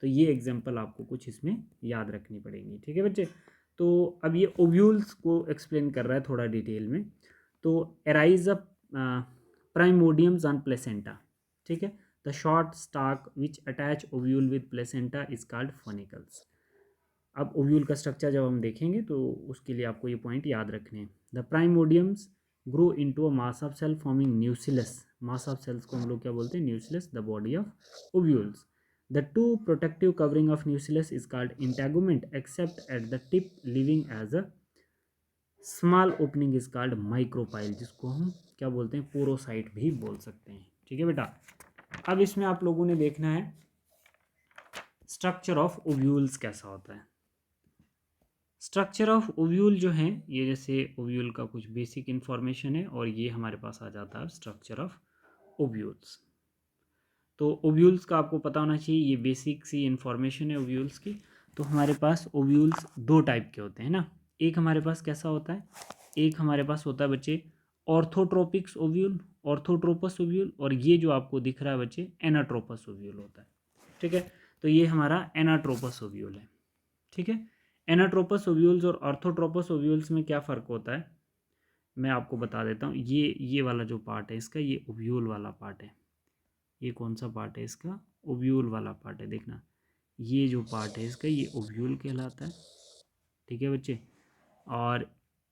A: तो ये एग्जांपल आपको कुछ इसमें याद रखनी पड़ेंगी। ठीक है बच्चे, तो अब ये ओव्यूल्स को एक्सप्लेन कर रहा है थोड़ा डिटेल में। तो arise a primordiums on placenta. ठीक है, the short stalk which attach ovule with placenta is called funicles. अब ओव्यूल का स्ट्रक्चर जब हम देखेंगे तो उसके लिए आपको ये पॉइंट याद रखने हैं। The primordiums grow into a mass of cell forming nucellus. Mass of cells को हम लोग क्या बोलते हैं, nucellus, the body of ovules. The two protective covering of nucleus is called integument, except at the tip leaving as a small opening is called micropyle, जिसको हम क्या बोलते हैं, पोरोसाइट भी बोल सकते हैं। ठीक है बेटा, अब इसमें आप लोगों ने देखना है स्ट्रक्चर ऑफ ओव्यूल्स कैसा होता है। स्ट्रक्चर ऑफ ओव्यूल जो है ये, जैसे ओव्यूल का कुछ बेसिक इंफॉर्मेशन है, और ये हमारे पास आ जाता है स्ट्रक्चर ऑफ ओव्यूल्स। तो ओव्यूल्स का आपको पता होना चाहिए, ये बेसिक सी इन्फॉर्मेशन है ओव्यूल्स की। तो हमारे पास ओव्यूल्स दो टाइप के होते हैं ना। एक हमारे पास कैसा होता है, एक हमारे पास होता है बच्चे ऑर्थोट्रोपिक्स ओव्यूल, ऑर्थोट्रोपस ओव्यूल, और ये जो आपको दिख रहा है बच्चे एनाट्रोपस ओव्यूल होता है। ठीक है, तो ये हमारा एनाट्रोपस ओव्यूल है। ठीक है, एनाट्रोपस ओव्यूल्स और ऑर्थोट्रोपस ओव्यूल्स में क्या फ़र्क होता है मैं आपको बता देता हूँ। ये वाला जो पार्ट है इसका, ये ओव्यूल वाला पार्ट है। ये कौन सा पार्ट है इसका, ओव्यूल वाला पार्ट है। देखना, ये जो पार्ट है इसका ये ओव्यूल कहलाता है। ठीक है बच्चे, और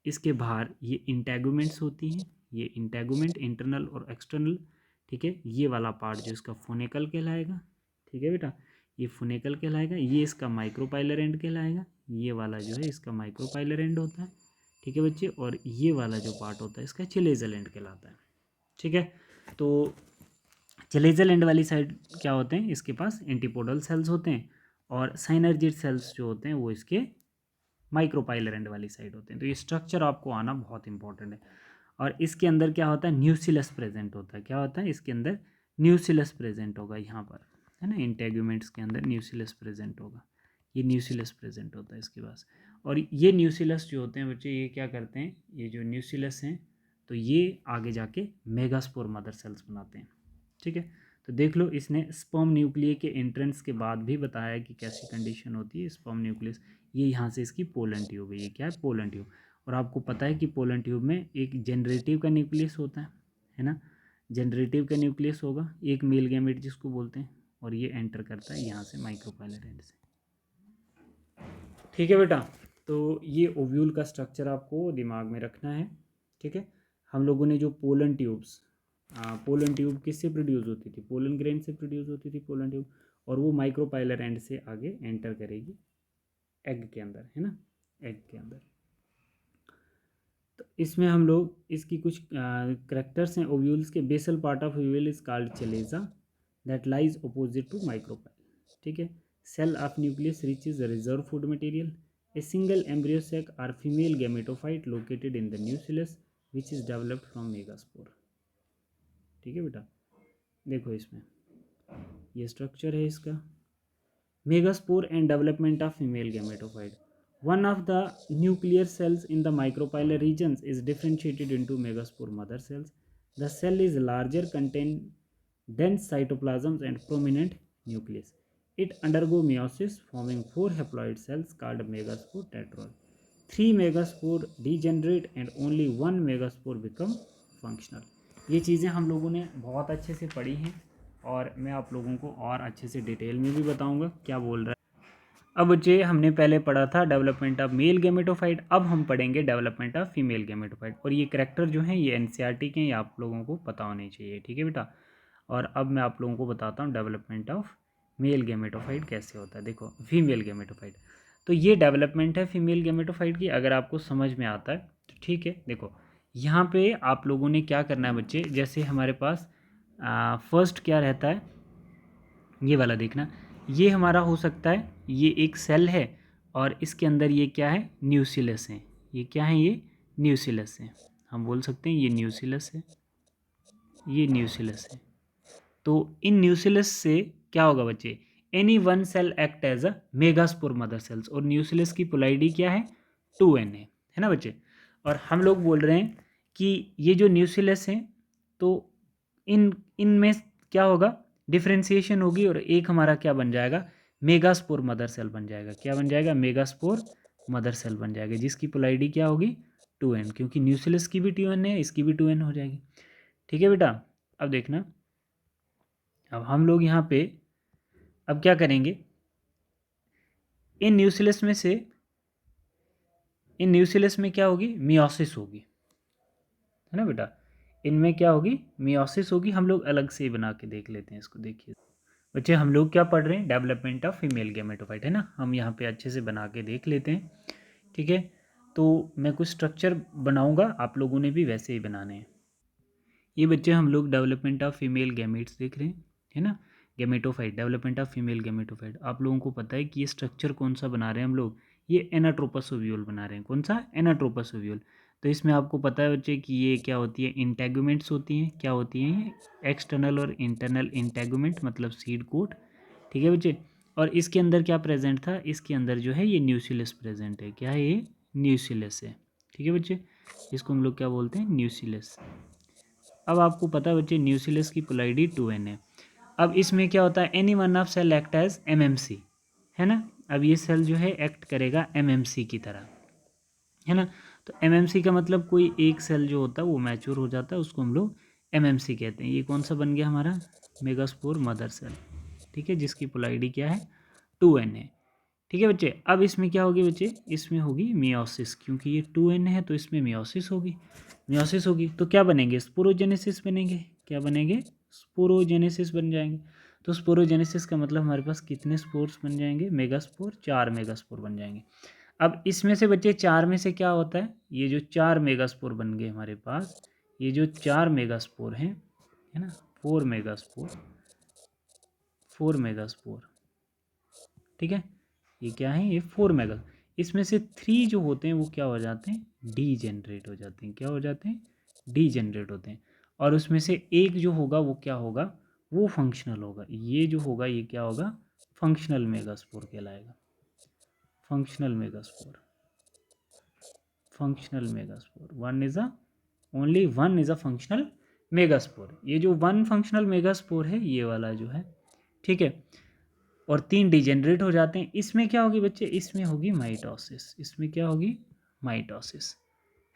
A: इसके बाहर ये इंटेगुमेंट्स होती हैं, ये इंटेगुमेंट इंटरनल और एक्सटर्नल, ठीक है। ये वाला पार्ट जो इसका फोनेकल कहलाएगा, ठीक है बेटा, ये फोनेकल कहलाएगा। ये इसका माइक्रोपाइलर एंड कहलाएगा, ये वाला जो है इसका माइक्रोपाइलर एंड होता है, ठीक है बच्चे। और ये वाला जो पार्ट होता है इसका चिलेजल एंड कहलाता है, ठीक है। तो चिलेजल एंड वाली साइड क्या होते हैं, इसके पास एंटीपोडल सेल्स होते हैं, और साइनर्जिड सेल्स जो होते हैं वो इसके माइक्रोपाइलर एंड वाली साइड होते हैं। तो ये स्ट्रक्चर आपको आना बहुत इंपॉर्टेंट है। और इसके अंदर क्या होता है, न्यूसिलस प्रेजेंट होता है। क्या होता है इसके अंदर, न्यूसिलस प्रेजेंट होगा यहाँ पर, है ना। इंटेग्यूमेंट्स के अंदर न्यूसिलस प्रेजेंट होगा, ये न्यूसिलस प्रेजेंट होता है इसके पास। और ये न्यूसिलस जो होते हैं बच्चे, ये क्या करते हैं, ये जो न्यूसिलस हैं तो ये आगे जाके मेगास्पोर मदर सेल्स बनाते हैं, ठीक है। तो देख लो, इसने स्पर्म न्यूक्लियर के एंट्रेंस के बाद भी बताया कि कैसी कंडीशन होती है स्पर्म न्यूक्लियस। ये यहाँ से इसकी पोलन ट्यूब है, ये क्या है, पोलन ट्यूब। और आपको पता है कि पोलन ट्यूब में एक जनरेटिव का न्यूक्लियस होता है ना। जनरेटिव का न्यूक्लियस होगा, एक मेल गैमेट जिसको बोलते हैं, और ये एंटर करता है यहाँ से माइक्रोपाइलर एंड से, ठीक है बेटा। तो ये ओव्यूल का स्ट्रक्चर आपको दिमाग में रखना है, ठीक है। हम लोगों ने जो पोलन ट्यूब्स, पोलन ट्यूब किससे प्रोड्यूस होती थी, पोलन ग्रेन से प्रोड्यूस होती थी पोलन ट्यूब, और वो माइक्रोपाइलर एंड से आगे एंटर करेगी एग के अंदर, है ना, एग के अंदर। तो इसमें हम लोग इसकी कुछ करेक्टर्स हैं ओव्यूल्स के। Basal part of ovule is called chalaza that lies opposite to micropyle, ठीक है। Cell of nucleus riches reserve food material. A single embryo sac or female gametophyte located in the nucleus which is developed from megaspore, ठीक है बेटा। देखो इसमें ये structure है इसका, megaspore and development of female gametophyte. One of the nuclear cells in the micropilar regions is differentiated into megaspore mother cells. The cell is larger, contain dense cytoplasms and prominent nucleus. It undergo meiosis, forming 4 haploid cells called megaspore tetrad. 3 megaspore degenerate and only 1 megaspore become functional. ये चीज़ें हम लोगों ने बहुत अच्छे से पढ़ी हैं, और मैं आप लोगों को और अच्छे से डिटेल में भी बताऊंगा क्या बोल रहा है। अब बच्चे, हमने पहले पढ़ा था डेवलपमेंट ऑफ मेल गैमेटोफाइट, अब हम पढ़ेंगे डेवलपमेंट ऑफ फीमेल गैमेटोफाइट। और ये करैक्टर जो हैं ये एनसीईआरटी के हैं, ये आप लोगों को पता होने चाहिए, ठीक है बेटा। और अब मैं आप लोगों को बताता हूँ डेवलपमेंट ऑफ मेल गैमेटोफाइट कैसे होता है। देखो, फीमेल गैमेटोफाइट, तो ये डेवलपमेंट है फीमेल गैमेटोफाइट की। अगर आपको समझ में आता है तो ठीक है। देखो, यहाँ पे आप लोगों ने क्या करना है बच्चे, जैसे हमारे पास फर्स्ट क्या रहता है, ये वाला देखना, ये हमारा हो सकता है ये एक सेल है, और इसके अंदर ये क्या है, न्यूसिलस है। ये क्या है, ये न्यूसिलस है। हम बोल सकते हैं ये न्यूसिलस है, ये न्यूसिलस है। तो इन न्यूसिलस से क्या होगा बच्चे, any one cell act as a megaspore mother cells. और न्यूसिलस की पोलैरिटी क्या है, 2n है ना बच्चे। और हम लोग बोल रहे हैं कि ये जो न्यूसिलस हैं तो इनमें क्या होगा, डिफ्रेंसिएशन होगी, और एक हमारा क्या बन जाएगा, मेगास्पोर मदर सेल बन जाएगा। क्या बन जाएगा, मेगास्पोर मदर सेल बन जाएगा, जिसकी पोलैरिटी क्या होगी, 2n, क्योंकि न्यूसिलस की भी 2n है, इसकी भी 2n हो जाएगी, ठीक है बेटा। अब देखना, अब हम लोग यहाँ पे अब क्या करेंगे, इन न्यूसिलस में से, इन न्यूसिलस में क्या होगी, मियोसिस होगी, है ना बेटा। इनमें क्या होगी, मियोसिस होगी। हम लोग अलग से ही बना के देख लेते हैं इसको। देखिए बच्चे, हम लोग क्या पढ़ रहे हैं, डेवलपमेंट ऑफ फीमेल गैमेटोफाइट, है ना। हम यहाँ पे अच्छे से बना के देख लेते हैं, ठीक है। तो मैं कुछ स्ट्रक्चर बनाऊंगा, आप लोगों ने भी वैसे ही बनाने हैं। ये बच्चे, हम लोग डेवलपमेंट ऑफ फीमेल गैमेट्स देख रहे हैं, है ना, gametophyte, development of female gametophyte. आप लोगों को पता है कि ये स्ट्रक्चर कौन सा बना रहे हैं हम लोग, ये एनाट्रोपस ओव्यूल बना रहे हैं। कौन सा, एनाट्रोपस ओव्यूल। तो इसमें आपको पता है बच्चे कि ये क्या होती है, इंटेगुमेंट्स होती हैं। क्या होती हैं ये, एक्सटर्नल और इंटरनल इंटेगुमेंट, मतलब सीड कोट, ठीक है बच्चे। और इसके अंदर क्या प्रेजेंट था, इसके अंदर जो है ये न्यूसिलस प्रेजेंट है। क्या है ये, न्यूसिलस है, ठीक है बच्चे। इसको हम लोग क्या बोलते हैं, न्यूसिलस। अब आपको पता है बच्चे, न्यूसिलस की पोलैरिटी 2n है। अब इसमें क्या होता है, any one of cell act as MMC, है ना। अब ये सेल जो है एक्ट करेगा एमएमसी की तरह, है ना। तो एमएमसी का मतलब कोई एक सेल जो होता है वो मैच्योर हो जाता है, उसको हम लोग एमएमसी कहते हैं। ये कौन सा बन गया हमारा, मेगास्पोर मदर सेल, ठीक है, जिसकी पोलैरिटी क्या है, 2n है, ठीक है बच्चे। अब इसमें क्या होगी बच्चे, इसमें होगी मियोसिस, क्योंकि ये 2n है तो इसमें मियोसिस होगी। मियोसिस होगी तो क्या बनेंगे, स्पोरोजेनेसिस बनेंगे। क्या बनेंगे, स्पोरोजेनेसिस बन जाएंगे। तो स्पोरोजेनेसिस का मतलब हमारे पास कितने स्पोर्स बन जाएंगे, मेगास्पोर, 4 मेगास्पोर बन जाएंगे। अब इसमें से बच्चे 4 में से क्या होता है, ये जो 4 मेगास्पोर बन गए हमारे पास, ये जो 4 मेगास्पोर हैं, है ना, 4 मेगास्पोर, 4 मेगास्पोर, ठीक है, ये क्या है, ये 4 मेगा, इसमें से 3 जो होते हैं वो क्या हो जाते हैं, डी जनरेट हो जाते हैं। क्या हो जाते हैं, डी जनरेट होते हैं। और उसमें से एक जो होगा वो क्या होगा, वो फंक्शनल होगा। ये जो होगा ये क्या होगा, फंक्शनल मेगास्पोर कहलाएगा। Functional megaspore, functional megaspore, one is a, only one is a functional megaspore. ये जो वन फंक्शनल मेगास्पोर है ये वाला जो है, ठीक है, और 3 डिजेनरेट हो जाते हैं। इसमें क्या होगी बच्चे, इसमें होगी माइटोसिस। इसमें क्या होगी, माइटोसिस,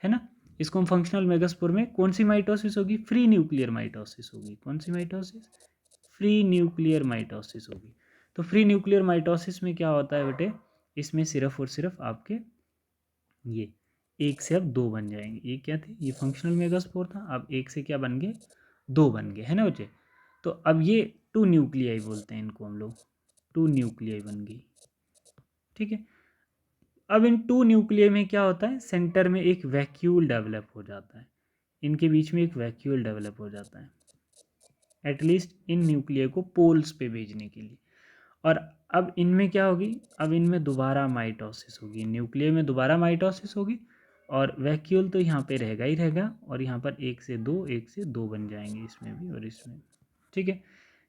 A: है ना। इसको हम फंक्शनल मेगास्पोर में कौन सी माइटोसिस होगी, फ्री न्यूक्लियर माइटोसिस होगी। कौन सी माइटोसिस, फ्री न्यूक्लियर माइटोसिस होगी। तो फ्री न्यूक्लियर माइटोसिस में क्या होता है बेटे, इसमें सिर्फ और सिर्फ आपके ये एक से अब दो बन जाएंगे। ये क्या थे, ये फंक्शनल मेगास्पोर था, अब एक से क्या बन गए, दो बन गए, है ना बच्चे। तो अब ये 2 न्यूक्लियाई बोलते हैं इनको हम लोग, 2 न्यूक्लियाई बन गई, ठीक है। अब इन 2 न्यूक्लियाई में क्या होता है, सेंटर में एक वैक्यूल डेवलप हो जाता है। इनके बीच में एक वैक्यूल डेवलप हो जाता है, एटलीस्ट इन न्यूक्लियाई को पोल्स पे भेजने के लिए। और अब इनमें क्या होगी, अब इनमें दोबारा माइटोसिस होगी, न्यूक्लियर में दोबारा माइटोसिस होगी, और वैक्यूल तो यहाँ पे रहेगा ही रहेगा, और यहाँ पर एक से दो, एक से दो बन जाएंगे इसमें भी और इसमें, ठीक है।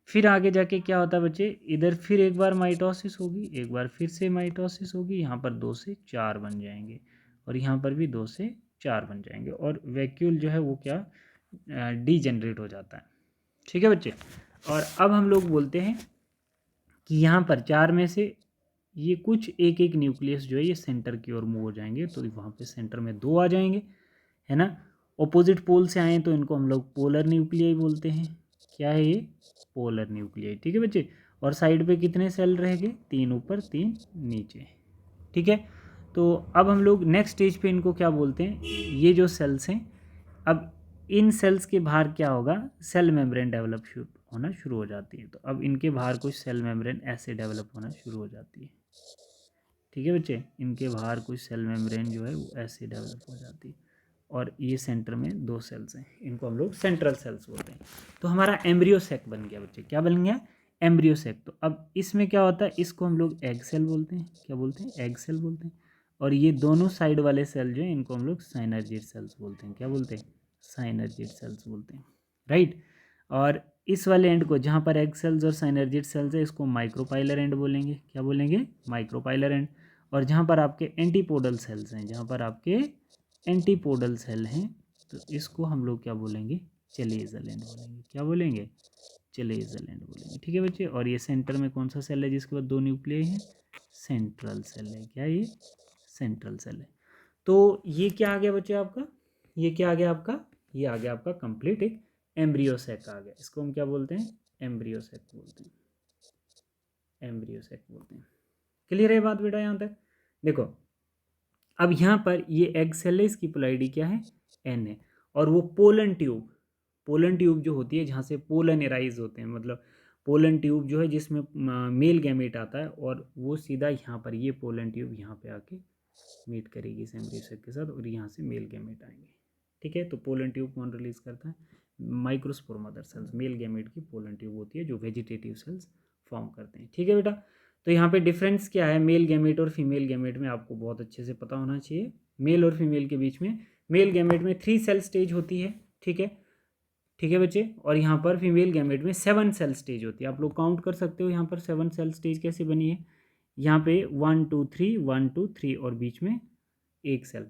A: फिर आगे जाके क्या होता है बच्चे, इधर फिर एक बार माइटोसिस होगी, एक बार फिर से माइटोसिस होगी, यहाँ पर 2 से 4 बन जाएंगे, और यहाँ पर भी 2 से 4 बन जाएंगे, और वैक्यूल जो है वो क्या, डीजेनरेट हो जाता है, ठीक है बच्चे। और अब हम लोग बोलते हैं कि यहाँ पर 4 में से ये कुछ एक एक न्यूक्लियस जो है ये सेंटर की ओर मूव हो जाएंगे, तो वहाँ पे सेंटर में 2 आ जाएंगे, है ना। ऑपोजिट पोल से आए तो इनको हम लोग पोलर न्यूक्लियाई बोलते हैं। क्या है ये, पोलर न्यूक्लियाई, ठीक है बच्चे। और साइड पे कितने सेल रहेंगे, 3 ऊपर 3 नीचे, ठीक है। तो अब हम लोग नेक्स्ट स्टेज पे इनको क्या बोलते हैं, ये जो सेल्स हैं, अब इन सेल्स के बाहर क्या होगा, सेल मेम्ब्रेन डेवलप होना शुरू हो जाती है। तो अब इनके बाहर कुछ सेल मेम्ब्रेन ऐसे डेवलप होना शुरू हो जाती है, ठीक है बच्चे। इनके बाहर कुछ सेल मेम्ब्रेन जो है वो ऐसे डेवलप हो जाती है, और ये सेंटर में 2 सेल्स हैं, इनको हम लोग सेंट्रल सेल्स बोलते हैं। तो हमारा एम्ब्रियो सेक बन गया बच्चे, क्या बन गया, एम्ब्रियो सेक। तो अब इसमें क्या होता है, इसको हम लोग एग सेल बोलते हैं। क्या बोलते हैं, एग सेल बोलते हैं। और ये दोनों साइड वाले सेल जो हैं इनको हम लोग साइनर्जिड सेल्स बोलते हैं। क्या बोलते हैं, साइनर्जिड सेल्स बोलते हैं, राइट। और इस वाले एंड को, जहाँ पर एग सेल्स और साइनर्जिड सेल्स है, इसको माइक्रोपाइलर एंड बोलेंगे। क्या बोलेंगे, माइक्रोपाइलर एंड। और जहाँ पर आपके एंटीपोडल सेल्स हैं, जहाँ पर आपके एंटीपोडल सेल हैं, तो इसको हम लोग क्या बोलेंगे, चलेजल एंड बोलेंगे। क्या बोलेंगे, चलेजल एंड बोलेंगे, ठीक है बच्चे। और ये सेंटर में कौन सा सेल है जिसके बाद 2 न्यूक्लियाई हैं, सेंट्रल सेल है। क्या ये, सेंट्रल सेल है। तो ये क्या आ गया बच्चे आपका, ये क्या आ गया आपका, ये आ गया आपका कंप्लीट एक एम्ब्रियो सेक आ गया। इसको हम क्या बोलते हैं, एम्ब्रियो सेक बोलते हैं, एम्ब्रियो सेक बोलते हैं। क्लियर है बात बेटा यहाँ तक। देखो अब यहाँ पर ये एग सेल है, इसकी पोलैरिटी क्या है, एन है। और वो पोलन ट्यूब, पोलन ट्यूब जो होती है जहाँ से पोलन एराइज होते हैं, मतलब पोलन ट्यूब जो है जिसमें मेल गैमेट आता है, और वो सीधा यहाँ पर ये पोलन ट्यूब यहाँ पे आके मीट करेगी इस एम्ब्रियो सेक के साथ, और यहाँ से मेल गैमेट आएंगे, ठीक है। तो पोलन ट्यूब कौन रिलीज करता है, microspore mother cells, male gamete की पोलन ट्यूब होती है जो वेजिटेटिव सेल्स फॉर्म करते हैं, ठीक है बेटा। तो यहाँ पे डिफरेंस क्या है, मेल गैमेट और फीमेल गैमेट में आपको बहुत अच्छे से पता होना चाहिए। मेल और फीमेल के बीच में, मेल गैमेट में 3 सेल स्टेज होती है, ठीक है, ठीक है बच्चे। और यहाँ पर फीमेल गैमेट में 7 सेल स्टेज होती है। आप लोग काउंट कर सकते हो यहाँ पर 7 सेल स्टेज कैसे बनी है। यहाँ पे 1 2 3 1 2 3 और बीच में एक सेल,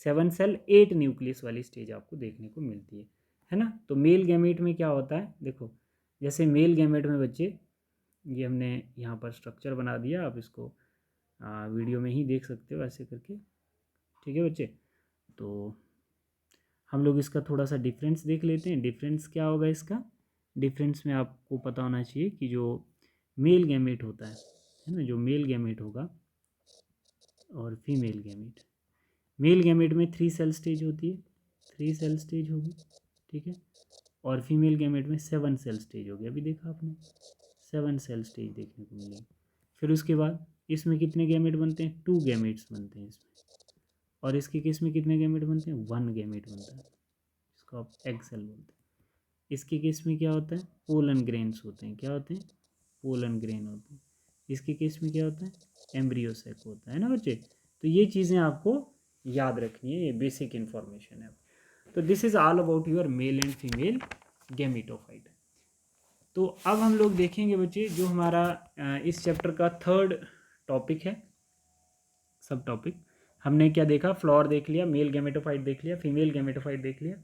A: 7 सेल 8 न्यूक्लियस वाली स्टेज आपको देखने को मिलती है ना। तो मेल गैमेट में क्या होता है, देखो जैसे मेल गैमेट में बच्चे, ये हमने यहाँ पर स्ट्रक्चर बना दिया, आप इसको वीडियो में ही देख सकते हो ऐसे करके, ठीक है बच्चे। तो हम लोग इसका थोड़ा सा डिफरेंस देख लेते हैं। डिफरेंस क्या होगा इसका, डिफरेंस में आपको पता होना चाहिए कि जो मेल गैमेट होता है ना, जो मेल गैमेट होगा और फीमेल गैमेट। मेल गैमेट में 3 सेल स्टेज होती है, 3 सेल स्टेज होगी, ठीक है। और फीमेल गैमेट में 7 सेल स्टेज होगी, अभी देखा आपने 7 सेल स्टेज देखने को मिलेगी। फिर उसके बाद इसमें कितने गैमेट बनते हैं, 2 गैमेट्स बनते हैं इसमें। और इसके केस में कितने गैमेट बनते हैं, 1 गैमेट बनता है, इसको आप एग सेल बोलते हैं। इसके केस में क्या होता है, पोलन ग्रेन्स होते हैं, क्या होते हैं, पोलन ग्रेन होते हैं। इसके केस में क्या होता है, एम्ब्रियो सैक होता है ना बच्चे। तो ये चीज़ें आपको याद रखनी है, ये बेसिक इन्फॉर्मेशन है। तो this is all about your mail and female gametophyte. तो अब हम लोग देखेंगे बच्चे जो हमारा इस चैप्टर का 3rd टॉपिक है, सब टॉपिक। हमने क्या देखा, फ्लोर देख लिया, मेल गैमेटोफाइट देख लिया, फीमेल गैमेटोफाइट देख लिया,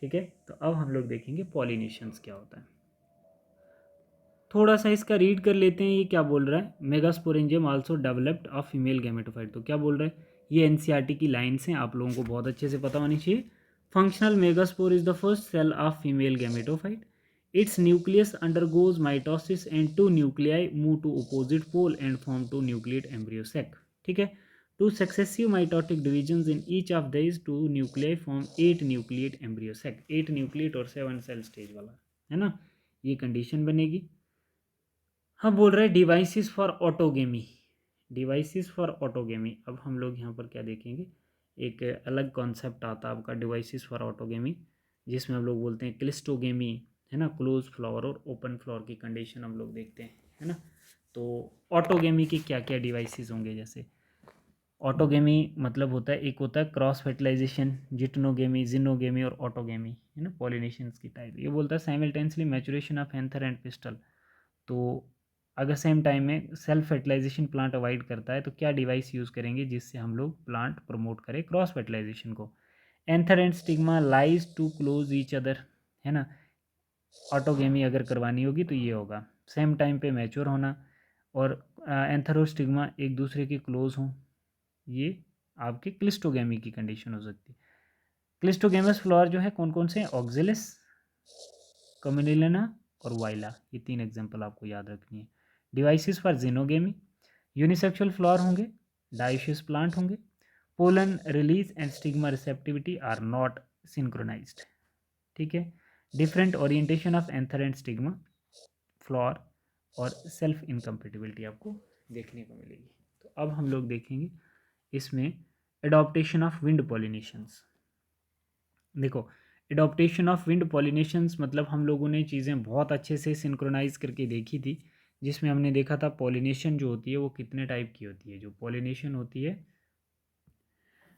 A: ठीक है। तो अब हम लोग देखेंगे पॉलिनेशंस क्या होता है। थोड़ा सा इसका रीड कर लेते हैं, ये क्या बोल रहा है, megasporangium also developed of female gametophyte. तो क्या बोल रहा है, ये एनसीईआरटी की लाइन्स हैं, आप लोगों को बहुत अच्छे से पता होनी चाहिए। Functional megaspore is the first cell of female gametophyte. Its nucleus undergoes mitosis and 2 nuclei move to opposite pole and form 2 nucleate embryo sac, ठीक है। 2 successive mitotic divisions in each of these 2 nuclei form 8 nucleate embryo sac. 8 nucleate और 7 cell stage वाला है ना, ये condition बनेगी। हाँ, बोल रहे हैं devices for autogamy, devices for autogamy. अब हम लोग यहाँ पर क्या देखेंगे, एक अलग कॉन्सेप्ट आता है आपका डिवाइसेस फॉर ऑटोगेमी, जिसमें हम लोग बोलते हैं क्लिस्टोगेमी, है ना, क्लोज फ्लावर और ओपन फ्लावर की कंडीशन हम लोग देखते हैं, है ना। तो ऑटोगेमी के क्या क्या डिवाइसेस होंगे, जैसे ऑटोगेमी मतलब होता है, एक होता है क्रॉस फर्टिलाइजेशन, जिटनोगेमी, जिनोगेमी और ऑटोगेमी, है ना, पॉलिनेशंस की टाइप। ये बोलता है simultaneously maturation of anther and pistol. तो अगर सेम टाइम में सेल्फ फर्टिलाइजेशन प्लांट अवॉइड करता है तो क्या डिवाइस यूज़ करेंगे जिससे हम लोग प्लांट प्रमोट करें क्रॉस फर्टिलाइजेशन को। Anther and stigma lies to close each other, है ना। ऑटोगेमी अगर करवानी होगी तो ये होगा सेम टाइम पे मैच्योर होना, और एंथर और स्टिग्मा एक दूसरे के क्लोज हों, ये आपके क्लिस्टोगेमी की कंडीशन हो सकती है। क्लिस्टोगेमस फ्लावर जो है कौन कौन से हैं, ऑक्जिलिस, कम्युनिलिना और वाइला, ये 3 एग्जाम्पल आपको याद रखनी है। Devices for geitonogamy, unisexual flower होंगे, डायोशियस प्लांट होंगे, pollen release and stigma receptivity are not synchronized, ठीक है। Different orientation of anther and stigma flower और सेल्फ इनकम्पेटिबिलिटी आपको देखने को मिलेगी। तो अब हम लोग देखेंगे इसमें एडॉप्टेशन ऑफ विंड पॉलिनेशंस। देखो, एडॉप्टेशन ऑफ विंड पॉलिनेशंस मतलब हम लोगों ने चीज़ें बहुत अच्छे से सिंक्रोनाइज करके देखी थी, जिसमें हमने देखा था पॉलिनेशन जो होती है वो कितने टाइप की होती है। जो पॉलिनेशन होती है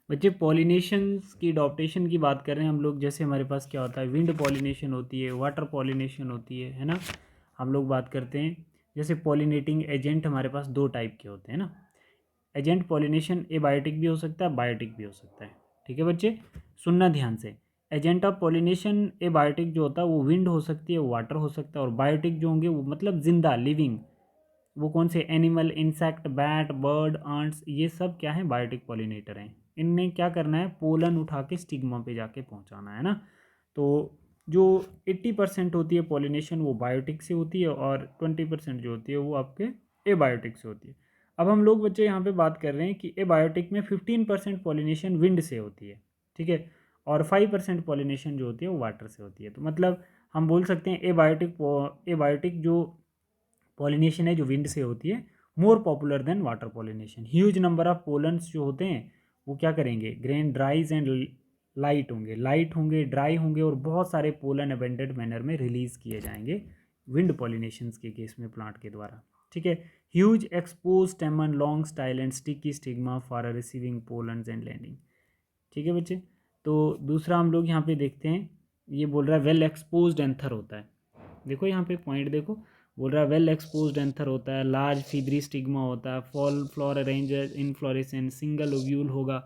A: बच्चे, पॉलिनेशंस की एडॉप्टेशन की बात कर रहे हैं हम लोग, जैसे हमारे पास क्या होता है, विंड पॉलिनेशन होती है, वाटर पॉलिनेशन होती है ना। हम लोग बात करते हैं जैसे पॉलिनेटिंग एजेंट हमारे पास 2 टाइप के होते हैं ना। एजेंट पॉलिनेशन एबायोटिक भी हो सकता है, बायोटिक भी हो सकता है, ठीक है बच्चे, सुनना ध्यान से। एजेंट ऑफ पॉलिनेशन एबायोटिक जो होता है वो विंड हो सकती है, वाटर हो सकता है, और बायोटिक जो होंगे वो मतलब जिंदा लिविंग, वो कौन से, animal, insect, bat, bird, ants, ये सब क्या है, बायोटिक पॉलिनेटर हैं। इनने क्या करना है, पोलन उठा के स्टिग्मा पे जाके पहुंचाना है ना। तो जो 80% होती है पॉलिनेशन वो बायोटिक से होती है, और 20% जो होती है वो आपके एबायोटिक से होती है। अब हम लोग बच्चे यहाँ पे बात कर रहे हैं कि एबायोटिक में 15% पॉलिनेशन विंड से होती है, ठीक है, और 5% पॉलिनेशन जो होती है वो वाटर से होती है। तो मतलब हम बोल सकते हैं एबायोटिक जो पॉलिनेशन है जो विंड से होती है more popular than water pollination. Huge number of pollens जो होते हैं वो क्या करेंगे, ग्रेन ड्राइज एंड लाइट होंगे, ड्राई होंगे, और बहुत सारे पोलन अबेंडेड मैनर में रिलीज किए जाएंगे विंड पॉलिनेशन के केस में प्लांट के द्वारा, ठीक है। Huge expose stamen, long style and sticky stigma for receiving pollens and landing, ठीक है बच्चे। तो दूसरा हम लोग यहाँ पे देखते हैं, ये बोल रहा है वेल एक्सपोज्ड एंथर होता है। देखो यहाँ पे पॉइंट देखो, बोल रहा है वेल एक्सपोज्ड एंथर होता है, लार्ज फीदरी स्टिग्मा होता है, fall floor arranger inflorescence, single ovule होगा।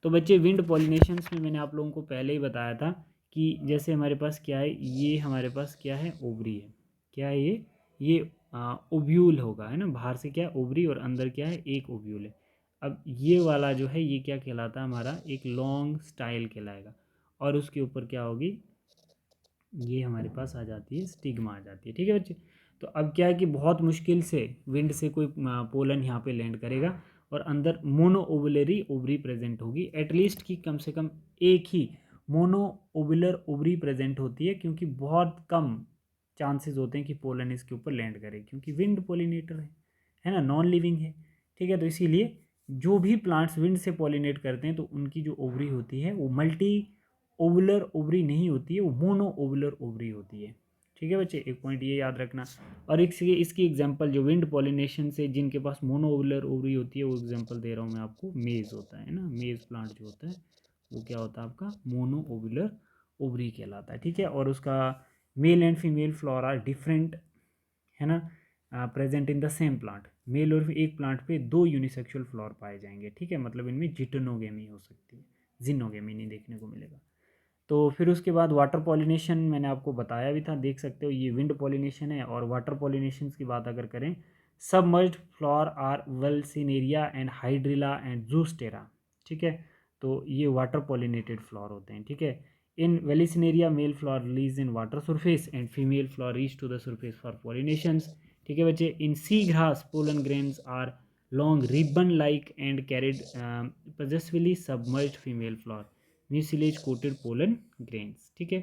A: तो बच्चे विंड पॉलिनेशंस में मैंने आप लोगों को पहले ही बताया था कि जैसे हमारे पास क्या है, ये हमारे पास क्या है, ओवरी है, क्या है ये ओव्यूल होगा, है ना, बाहर से क्या है ओवरी और अंदर क्या है एक ओव्यूल है। अब ये वाला जो है ये क्या कहलाता है, हमारा एक लॉन्ग स्टाइल कहलाएगा, और उसके ऊपर क्या होगी, ये हमारे पास आ जाती है स्टिग्मा आ जाती है, ठीक है बच्चे। तो अब क्या है कि बहुत मुश्किल से विंड से कोई पोलन यहाँ पे लैंड करेगा, और अंदर मोनो ओवुलरी ओवरी प्रेजेंट होगी, एटलीस्ट की कम से कम एक ही मोनो ओवुलर ओवरी प्रेजेंट होती है, क्योंकि बहुत कम चांसेस होते हैं कि पोलन इसके ऊपर लैंड करे, क्योंकि विंड पोलिनेटर है ना, नॉन लिविंग है। ठीक है, तो इसीलिए जो भी प्लांट्स विंड से पॉलिनेट करते हैं तो उनकी जो ओवरी होती है वो मल्टी ओवुलर ओवरी नहीं होती है, वो मोनो ओवुलर ओवरी होती है। ठीक है बच्चे, एक पॉइंट ये याद रखना। और इसकी एग्जांपल जो विंड पॉलिनेशन से जिनके पास मोनो ओवुलर ओवरी होती है, वो एग्जांपल दे रहा हूँ मैं आपको, मेज होता है ना, मेज प्लांट जो होता है वो क्या होता है आपका, मोनो ओवुलर ओवरी कहलाता है। ठीक है, और उसका male and female flower are different, है ना, present in the same plant. Male और एक प्लांट पे दो यूनिसेक्सुअल फ्लोर पाए जाएंगे। ठीक है, मतलब इनमें जिटोनोगेमी हो सकती है, जिनोगेमी नहीं देखने को मिलेगा। तो फिर उसके बाद वाटर पॉलिनेशन मैंने आपको बताया भी था, देख सकते हो ये विंड पॉलिनेशन है। और वाटर पॉलिनेशन की बात अगर करें, submerged flower are vallisneria and hydrilla and zostera. ठीक है, तो ये वाटर पॉलिनेटेड फ्लोर होते हैं। ठीक है, in vallisneria male flower release in water surface and female flower reach to the surface for pollinations. ठीक है बच्चे, in sea grass pollen grains are long ribbon like and carried possessively submerged female flower mucilage coated pollen grains. ठीक है,